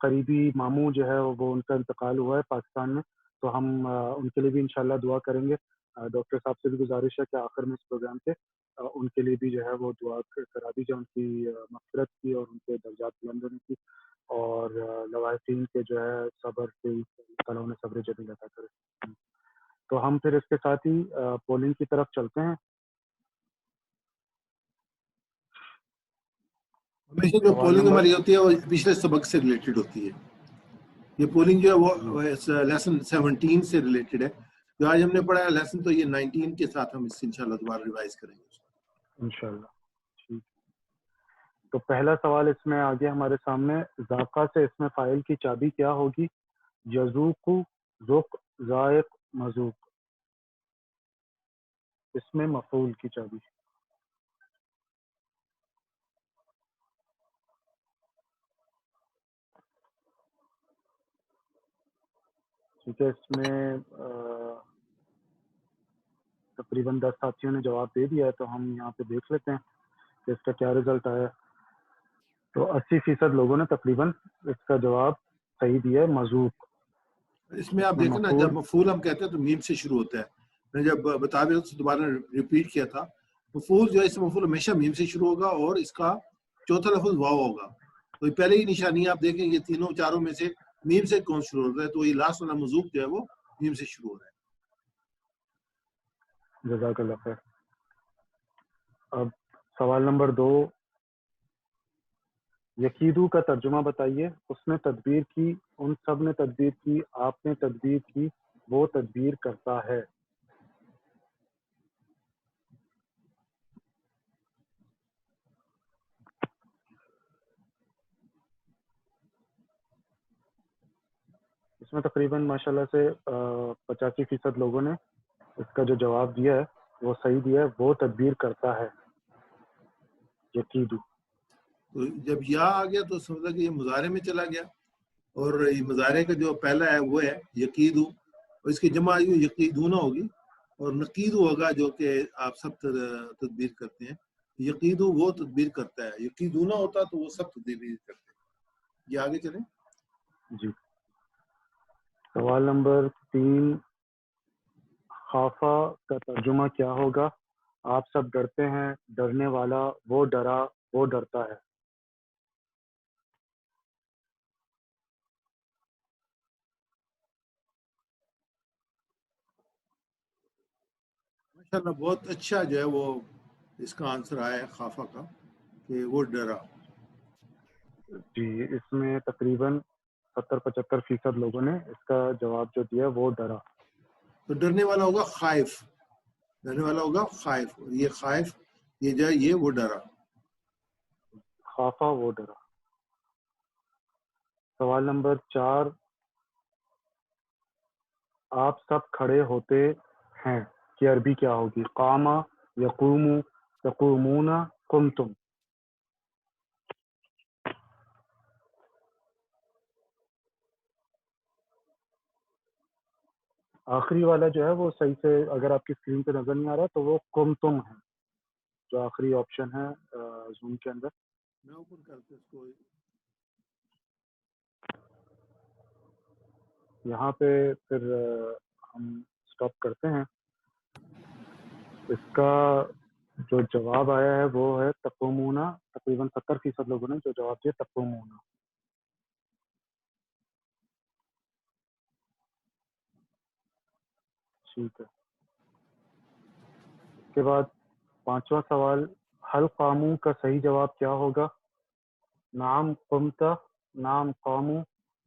قریبی ماموں جو ہے وہ ان کا انتقال ہوا ہے پاکستان میں. تو ہم ان کے لیے بھی انشاءاللہ دعا کریں گے. ڈاکٹر صاحب سے بھی گزارش ہے کہ آخر میں اس پروگرام کے ان کے لیے بھی جو ہے وہ دعا کرا دی جائے، ان کی مغفرت کی اور ان کے درجات بلند ہونے کی، اور لوائقین کے جو ہے صبر سے اللہ تعالیٰ انہیں صبر جمیل عطا کرے. تو ہم پھر اس کے ساتھ ہی پولنگ کی طرف چلتے ہیں. ہمیشہ جو پولنگ ہماری ہوتی ہے وہ پچھلے سبق سے ریلیٹڈ ہوتی ہے. یہ پولنگ جو ہے وہ لیسن 17 سے ریلیٹڈ ہے. جو آج ہم نے پڑھا ہے لیسن، تو یہ 19 کے ساتھ ہم اس سے انشاءاللہ دوبارہ ریوائز کریں گے انشاءاللہ. ٹھیک. تو پہلا سوال اس میں آگے ہمارے سامنے، ذائقہ سے اس میں فاعل کی چابی کیا ہوگی؟ یذوق، ذوق، ذائق، مذوق. اس میں مفعول کی چابی. ٹھیک ہے، اس میں تقریباً 10 ساتھیوں نے جواب دے دیا ہے، تو ہم یہاں پہ دیکھ لیتے ہیں کہ اس کا کیا رزلٹ آیا. تو 80% لوگوں نے تقریباً اس کا جواب صحیح دیا ہے، مذوق. اس میں آپ دیکھیں نا، جب مفعول ہم کہتے ہیں تو میم سے شروع ہوتا ہے. میں جب بتا بھی دوبارہ ریپیٹ کیا تھا، مفعول جو ہے اس مفعول ہمیشہ میم سے شروع ہوگا اور اس کا چوتھا لفظ واو ہوگا. تو پہلے ہی نشانی آپ دیکھیں یہ تینوں چاروں میں سے میم سے کون شروع ہوتا ہے، تو یہ لاسٹ والا مذوق جو ہے وہ میم سے شروع ہو رہا ہے. جزاک اللہ خیر. اب سوال نمبر 2، یقیدو کا ترجمہ بتائیے. اس نے تدبیر کی، ان سب نے تدبیر کی، آپ نے تدبیر کی، وہ تدبیر کرتا ہے. اس میں تقریباً ماشاءاللہ سے 85% لوگوں نے اس کا جو جواب دیا ہے وہ صحیح دیا ہے، وہ تدبیر کرتا ہے. یقیدو. تو جب یا آ گیا تو سمجھا کہ یہ مضارع میں چلا گیا، اور یہ مضارع کا جو پہلا ہے وہ ہے یقیدو، اور اس کی جمع یقیدونا ہوگی، اور نقیدو ہوگا جو کہ آپ سب تدبیر کرتے ہیں. یقیدو وہ تدبیر کرتا ہے، یقیدونا ہوتا تو وہ سب تدبیر کرتے ہیں. یہ آگے چلیں. جی. سوال نمبر 3، خافا کا ترجمہ کیا ہوگا؟ آپ سب ڈرتے ہیں، ڈرنے والا، وہ ڈرا، وہ ڈرتا ہے. ماشاءاللہ بہت اچھا جو ہے وہ اس کا آنسر آیا ہے خافا کا، کہ وہ ڈرا. جی، اس میں تقریباً 70-75% لوگوں نے اس کا جواب جو دیا وہ ڈرا. تو ڈرنے والا ہوگا خائف، ڈرنے والا ہوگا خائف، اور یہ خائف یہ جو ہے یہ وہ ڈرا. خافا وہ ڈرا. سوال نمبر 4، آپ سب کھڑے ہوتے ہیں کی عربی کیا ہوگی؟ قاما، یقوم، تقومون، قمتم. آخری والا جو ہے وہ صحیح سے اگر آپ کی اسکرین پہ نظر نہیں آ رہا تو وہ قمتم ہے، جو آخری آپشن ہے زوم کے اندر. میں اوپن کرتے اس کو. یہاں پہ پھر ہم سٹاپ کرتے ہیں. اس کا جو جواب آیا ہے وہ ہے تقومون. تقریباً 70% لوگوں نے جو جواب دیا تقومون. ٹھیک ہے. اس کے بعد 5واں سوال، حل قامو کا صحیح جواب کیا ہوگا؟ نعم قمت، نعم قامو،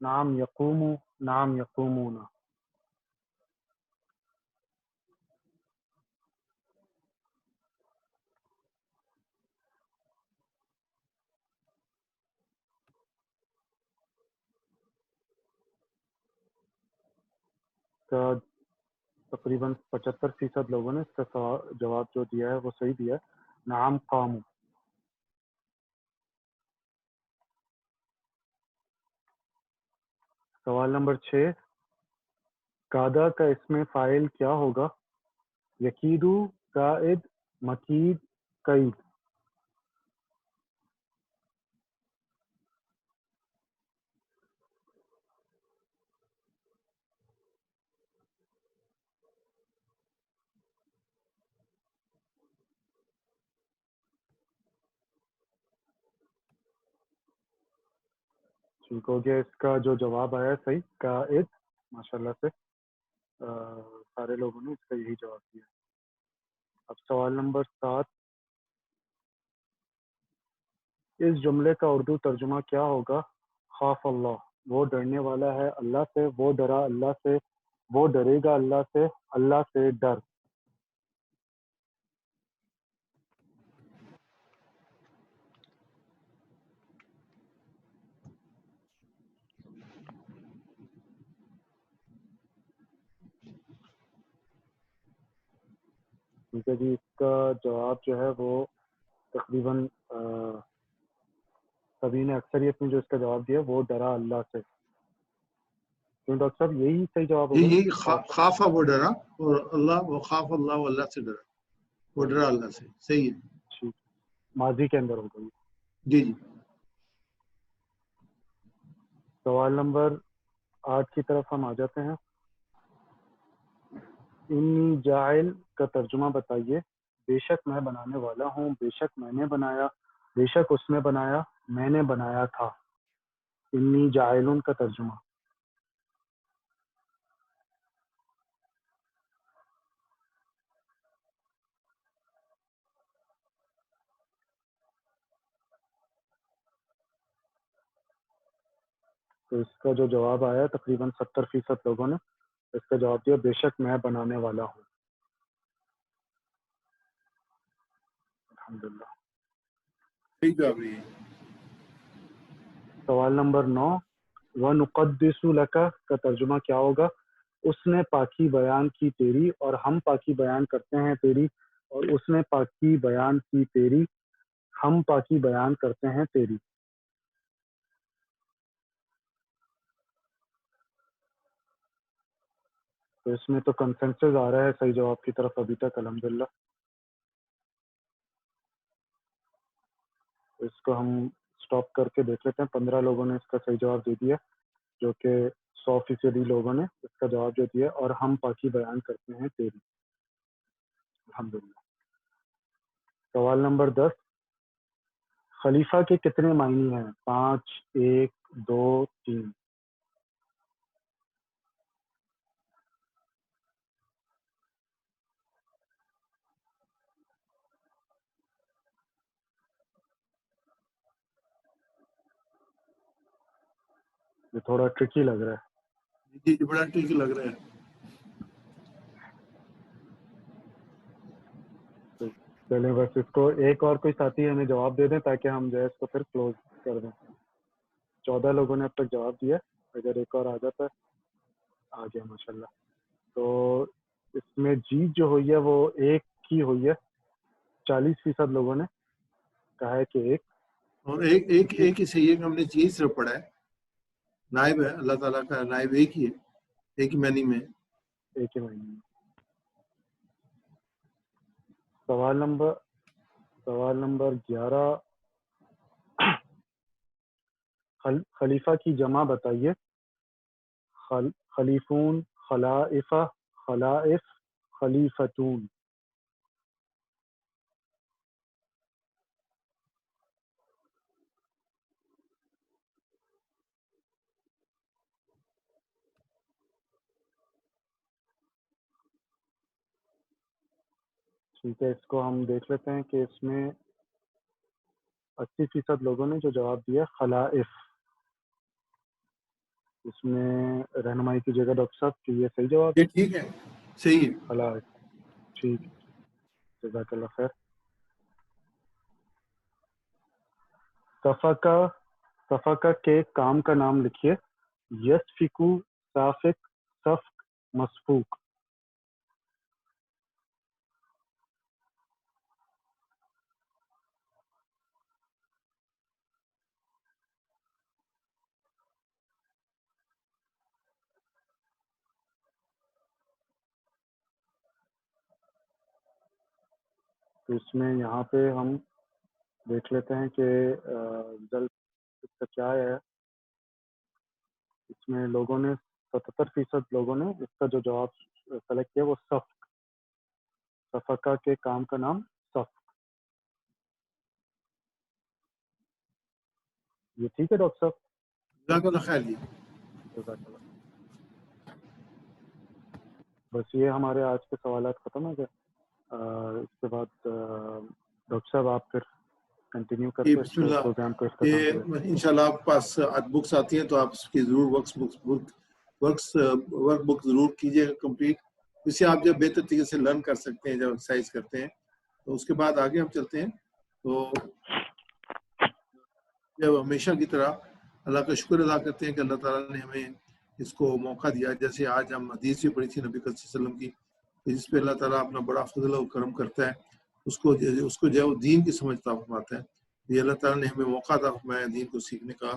نعم یقوم، نعم یقومون. کا تقریباً 75% لوگوں نے اس کا جواب جو دیا ہے وہ صحیح دیا ہے، نعم قامو. سوال نمبر 6، قادہ کا اسم فاعل کیا ہوگا؟ یقیدو، قائد، مکید، قید. ٹھیک ہو گیا. اس کا جو جواب آیا صحیح قائد. ماشاءاللہ سے سارے لوگوں نے اس کا یہی جواب دیا. اب سوال نمبر 7، اس جملے کا اردو ترجمہ کیا ہوگا؟ خاف اللہ، وہ ڈرنے والا ہے اللہ سے، وہ ڈرا اللہ سے، وہ ڈرے گا اللہ سے، اللہ سے ڈر. ٹھیک ہے جی. اس کا جواب جو ہے وہ تقریباً سبھی نے اکثریت نے جو اس کا جواب دیا وہ ڈرا اللہ سے. کیوں ڈاکٹر صاحب یہی صحیح جواب یہ ہوگا؟ یہی خافہ وہ ڈرا، اور اللہ وہ خاف اللہ وہ اللہ سے ڈرا، وہ ڈرا اللہ سے، صحیح ہے ٹھیک، ماضی کے اندر ہوگا یہ۔ جی جی۔ سوال نمبر 8 کی طرف ہم آ جاتے ہیں۔ انی جاعل کا ترجمہ بتائیے۔ بے شک میں بنانے والا ہوں، بے شک میں نے بنایا، بے شک اس نے بنایا، میں نے بنایا تھا۔ انی جاعلن کا ترجمہ۔ تو اس کا جو جواب آیا تقریباً 70% لوگوں نے اس کا جواب دیا بے شک میں بنانے والا ہوں۔ الحمدللہ۔ صحیح جواب ہے۔ سوال نمبر 9، وَنُقَدِّسُ لَكَ کا ترجمہ کیا ہوگا؟ اس نے پاکی بیان کی تیری اور ہم پاکی بیان کرتے ہیں تیری، اور اس نے پاکی بیان کی تیری، ہم پاکی بیان کرتے ہیں تیری۔ تو اس میں تو کنسنسس آ رہا ہے صحیح جواب کی طرف ابھی تک الحمدللہ۔ اس کو ہم سٹاپ کر کے دیکھ لیتے ہیں۔ 15 لوگوں نے اس کا صحیح جواب دے دیا، جو کہ 100% لوگوں نے اس کا جواب جو دیا، اور ہم پاکی بیان کرتے ہیں تیری، الحمدللہ۔ سوال نمبر 10، خلیفہ کے کتنے معنی ہیں؟ 5، 1، 2، 3۔ یہ تھوڑا ٹرکی لگ رہا ہے۔ جی بڑا ٹھیک لگ رہا ہے۔ تو چلیں بس اس کو ایک اور کوئی ساتھی ہمیں جواب دے دیں تاکہ ہم جو ہے اس کو پھر کلوز کر دیں۔ 14 لوگوں نے اب تک جواب دیا، اگر ایک اور آ جاتا ہے۔ آ گیا ماشاءاللہ۔ تو اس میں جیت جو ہوئی ہے وہ ایک کی ہوئی ہے، 40% لوگوں نے کہا ہے کہ ایک۔ اور ایک ہی صحیح ہے کہ ہم نے چیز صرف پڑھا ہے، نائب ہے اللہ تعالیٰ کا، نائب ایک ہی ہے، ایک ہی معنی میں۔ ایک ہی مہینے میں۔ سوال نمبر 11، خلیفہ کی جمع بتائیے۔ خلیفون، خلائفہ، خلائف، خلیفتون۔ ٹھیک ہے، اس کو ہم دیکھ لیتے ہیں کہ اس میں 80% لوگوں نے جو جواب دیا خلائف۔ اس میں رہنمائی کیجیے گا ڈاکٹر صاحب کہ یہ صحیح جواب یہ ٹھیک ہے، صحیح ہے۔ خلائف، ٹھیک ہے، جزاک اللہ خیر۔ صفقہ کے کام کا نام لکھیے۔ یسفکو، سافک، سفک، مسفوک۔ تو اس میں یہاں پہ ہم دیکھ لیتے ہیں کہ رزلٹ اس کا کیا ہے۔ اس میں لوگوں نے 77% لوگوں نے اس کا جو جواب سلیکٹ کیا وہ سفک، صفقہ کے کام کا نام سفک۔ یہ ٹھیک ہے ڈاکٹر صاحب؟ جزاک اللہ خیر جی۔ جزاک اللہ۔ بس یہ ہمارے آج کے سوالات ختم ہو گئے۔ اس کے بعد ڈاکٹر صاحب آپ پھر کنٹینیو کر کے بسم اللہ۔ پروگرام کو اختتام یہ کریں۔ انشاءاللہ آپ کے پاس بکس آتی ہیں تو آپ اس کی ضرور ورک بک ضرور کیجیے گا کمپلیٹ، اس سے آپ جب بہتر طریقے سے لرن کر سکتے ہیں جب ایکسرسائز کرتے ہیں۔ تو اس کے بعد آگے ہم چلتے ہیں۔ تو جب ہمیشہ کی طرح اللہ کا شکر ادا کرتے ہیں کہ اللہ تعالیٰ نے ہمیں اس کو موقع دیا، جیسے آج ہم حدیث بھی پڑھی تھی نبی کریم صلی اللہ علیہ وسلم کی، جس پہ اللہ تعالیٰ اپنا بڑا فضل و کرم کرتا ہے، اس کو جو ہے دین کی سمجھتا فرماتا ہے۔ یہ اللہ تعالیٰ نے ہمیں موقع عطا فرمایا دین کو سیکھنے کا،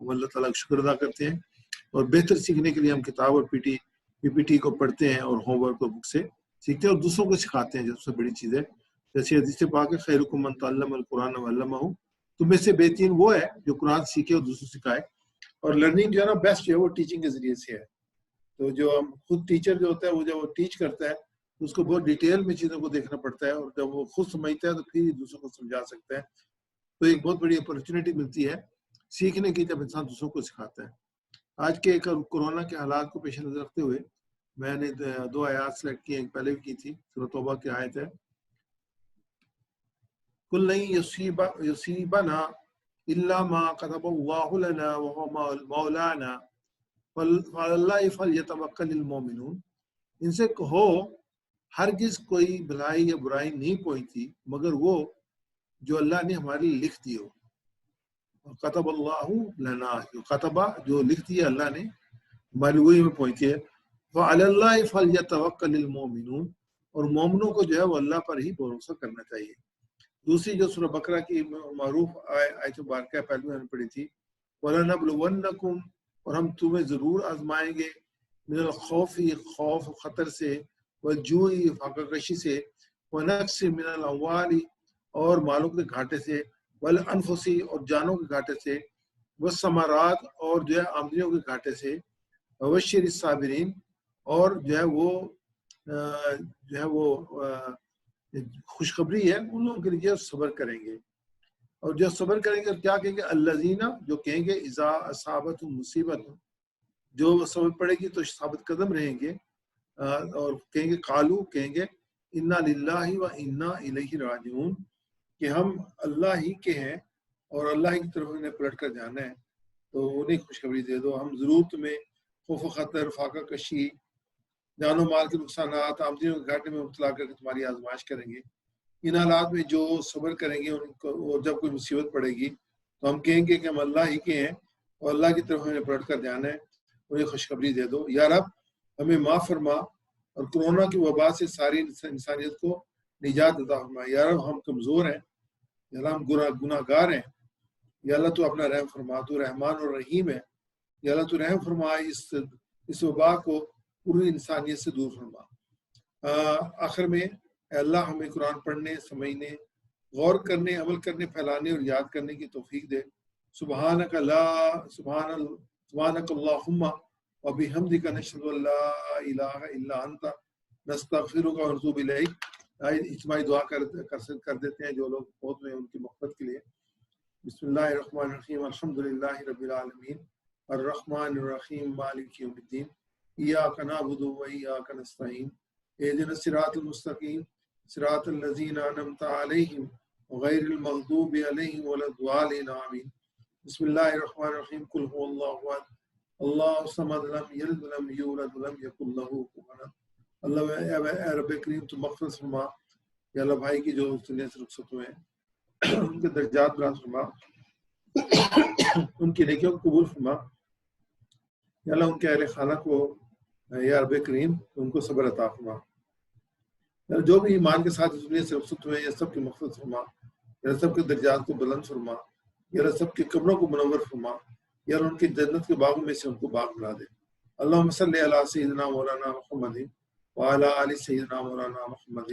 ہم اللہ تعالیٰ کا شکر ادا کرتے ہیں۔ اور بہتر سیکھنے کے لیے ہم کتاب اور پی پی ٹی کو پڑھتے ہیں اور ہوم ورک اور بک سے سیکھتے ہیں اور دوسروں کو سکھاتے ہیں، جو سب سے بڑی چیز ہے۔ جیسے حدیث پاک ہے خیرکم من تعلم القرآن وعلمہ، تم میں سے بہترین وہ ہے جو قرآن سیکھے اور دوسروں سکھائے۔ اور لرننگ جو ہے نا بیسٹ جو ہے وہ ٹیچنگ کے ذریعے سے ہے۔ تو جو ہم خود ٹیچر جو ہوتا ہے وہ جب وہ ٹیچ کرتا ہے تو اس کو بہت ڈیٹیل میں چیزوں کو دیکھنا پڑتا ہے، اور جب وہ خود سمجھتا ہے تو پھر ہی دوسروں کو سمجھا سکتا ہے۔ تو ایک بہت بڑی اپرچونیٹی ملتی ہے سیکھنے کی جب انسان دوسروں کو سکھاتا ہے۔ آج کے کورونا کے حالات کو پیش نظر رکھتے ہوئے میں نے 2 آیات سلیکٹ کی، ایک پہلے بھی کی تھی، سورۃ توبہ کی آیت ہے قُلْ لَن يُصِيبَنَا إِلَّا مَا كَتَبَ اللَّهُ لَنَا وَهُوَ مَوْلَانَا فَعَلَى اللَّهِ فَلْيَتَوَكَّلِ الْمُؤْمِنُونَ، ان سے کہو ہرگز کوئی بھلائی یا برائی نہیں پہنچتی مگر وہ جو اللہ نے ہمارے لیے لکھ دی ہو۔ کتب اللہ لنا، جو کتبہ جو لکھ دیا اللہ نے ہماری وہی میں پہنچتی ہے۔ فعلی اللہ فلیتوکل المؤمنون، اور مومنوں کو جو ہے وہ اللہ پر ہی بھروسہ کرنا چاہیے۔ دوسری جو سورہ بقرہ کی معروف آیت مبارکہ پہلے میں نے پڑھی تھی، وَلَنَبْلُوَنَّكُمْ، اور ہم تمہیں ضرور آزمائیں گے، من الخوف، خوف خطر سے، والجوع فاقہ کشی سے، ونقص من الاموال، اور مالوں کے گھاٹے سے، والانفس، اور جانوں کے گھاٹے سے، والثمرات، اور جو ہے آمدنیوں کے گھاٹے سے، وبشر الصابرین، اور جو ہے وہ خوشخبری ہے ان لوگوں کے لیے جو صبر کریں گے۔ اور جو صبر کریں گے کیا کہیں گے، الذین، جو کہیں گے اذا اصابتهم مصیبت، جو صبر پڑے گی تو ثابت قدم رہیں گے، اور کہیں گے قالو، کہیں گے انا للہ و انا الیہ راجعون، کہ ہم اللہ ہی کے ہیں اور اللہ ہی کی طرف انہیں پلٹ کر جانا ہے۔ تو انہیں خوشخبری دے دو، ہم ضرور تمہیں خوف و خطر، فاقہ کشی، جان و مال کے نقصانات، آمدنیوں کے گھاٹے میں مبتلا کر کے تمہاری آزمائش کریں گے۔ ان حالات میں جو صبر کریں گے ان کو، اور جب کوئی مصیبت پڑے گی تو ہم کہیں گے کہ ہم اللہ ہی کے ہیں اور اللہ کی طرف ہمیں پلٹ کر جانا ہے، انہیں خوشخبری دے دو۔ یا رب ہمیں معاف فرما اور کورونا کی وبا سے ساری انسانیت کو نجات عطا فرما۔ یا رب ہم کمزور ہیں، یا اللہ ہم گناہ گار ہیں، یا اللہ تو اپنا رحم فرما، تو رحمان اور رحیم ہے، یا اللہ تو رحم فرما، اس وبا کو پوری انسانیت سے دور فرما۔ آخر میں اے اللہ ہمیں قرآن پڑھنے، سمجھنے، غور کرنے، عمل کرنے، پھیلانے اور یاد کرنے کی توفیق دے۔ سبحانک اللہم وبحمدک نشہد ان لا الہ الا انت نستغفرک ونتوب الیک۔ اجتماعی دعا کر دیتے ہیں جو لوگ موت میں ان کی مغفرت کے لیے۔ بسم اللہ الرحمن الرحیم، الحمد للہ رب العالمین، الرحمن الرحیم، مالک یوم الدین، ایاک نعبد و ایاک نستعین، اہدنا الصراط المستقیم صراط الذین انعمت علیہم غیر المغضوب علیہم ولا الضالین آمین۔ بسم اللہ الرحمن الرحیم، قل هو اللہ احد اللہ الصمد لم یلد ولم یولد ولم یکن لہ کفوا احد۔ اللہ اے رب کریم تو مغفرت فرما، یا اللہ بھائی کی جو دنیا سے رخصت ہوئے ہیں ان کے درجات بلند فرما، ان کی نیکیوں کو قبول فرما، یا اللہ ان کے اہل خانہ کو یا رب کریم ان کو صبر عطا فرما۔ جو بھی ایمان کے ساتھ اس دنیا سے رخصت ہوئے ہیں یا سب کی مغفرت فرما، یا سب کے درجات کو بلند فرما، یا سب کے قبروں کو منور فرما، یا ان کے جنت کے باغوں میں سے ان کو باغ بنا دے۔ اللہم صلی علی سیدنا مولانا محمد وعلی آل سیدنا مولانا محمد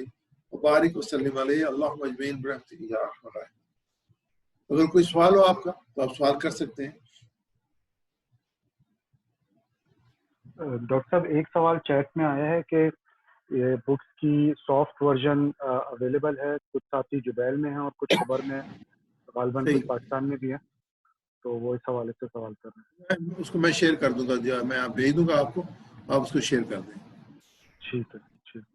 وبارک وسلم علیہ، اللہم اجمعین برحمتک یا ارحم الراحمین۔ اگر کوئی سوال ہو آپ کا تو آپ سوال کر سکتے ہیں۔ ڈاکٹر صاحب ایک سوال چیٹ میں آیا ہے کہ یہ بکس کی سافٹ ورژن اویلیبل ہے، کچھ ساتھی جبیل میں ہیں اور کچھ خبر میں، غالباً کچھ پاکستان میں بھی ہے، تو وہ اس حوالے سے سوال کر رہے ہیں۔ اس کو میں شیئر کر دوں گا، میں آپ بھیج دوں گا آپ کو، آپ اس کو شیئر کر دیں۔ ٹھیک ہے، ٹھیک ہے۔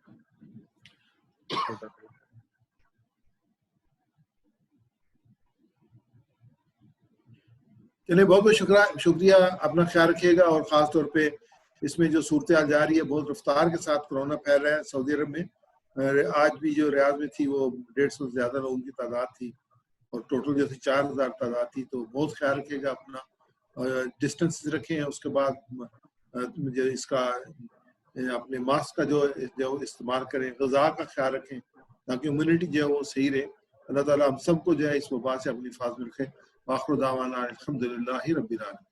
چلیے بہت بہت شکریہ، اپنا خیال رکھیے گا، اور خاص طور پہ اس میں جو صورتحال جا رہی ہے بہت رفتار کے ساتھ کورونا پھیل رہا ہے سعودی عرب میں۔ آج بھی جو ریاض میں تھی وہ 150 سے زیادہ لوگوں کی تعداد تھی، اور ٹوٹل جو تھی 4000 تعداد تھی۔ تو بہت خیال رکھیے گا اپنا، ڈسٹنس رکھیں، اس کے بعد جو اس کا اپنے ماسک کا جو استعمال کریں، غذا کا خیال رکھیں تاکہ امیونٹی جو ہے وہ صحیح رہے۔ اللہ تعالیٰ ہم سب کو جو ہے اس وبا سے اپنی حفاظت میں رکھے۔ آخر دعوانا الحمدللہ رب العالمین۔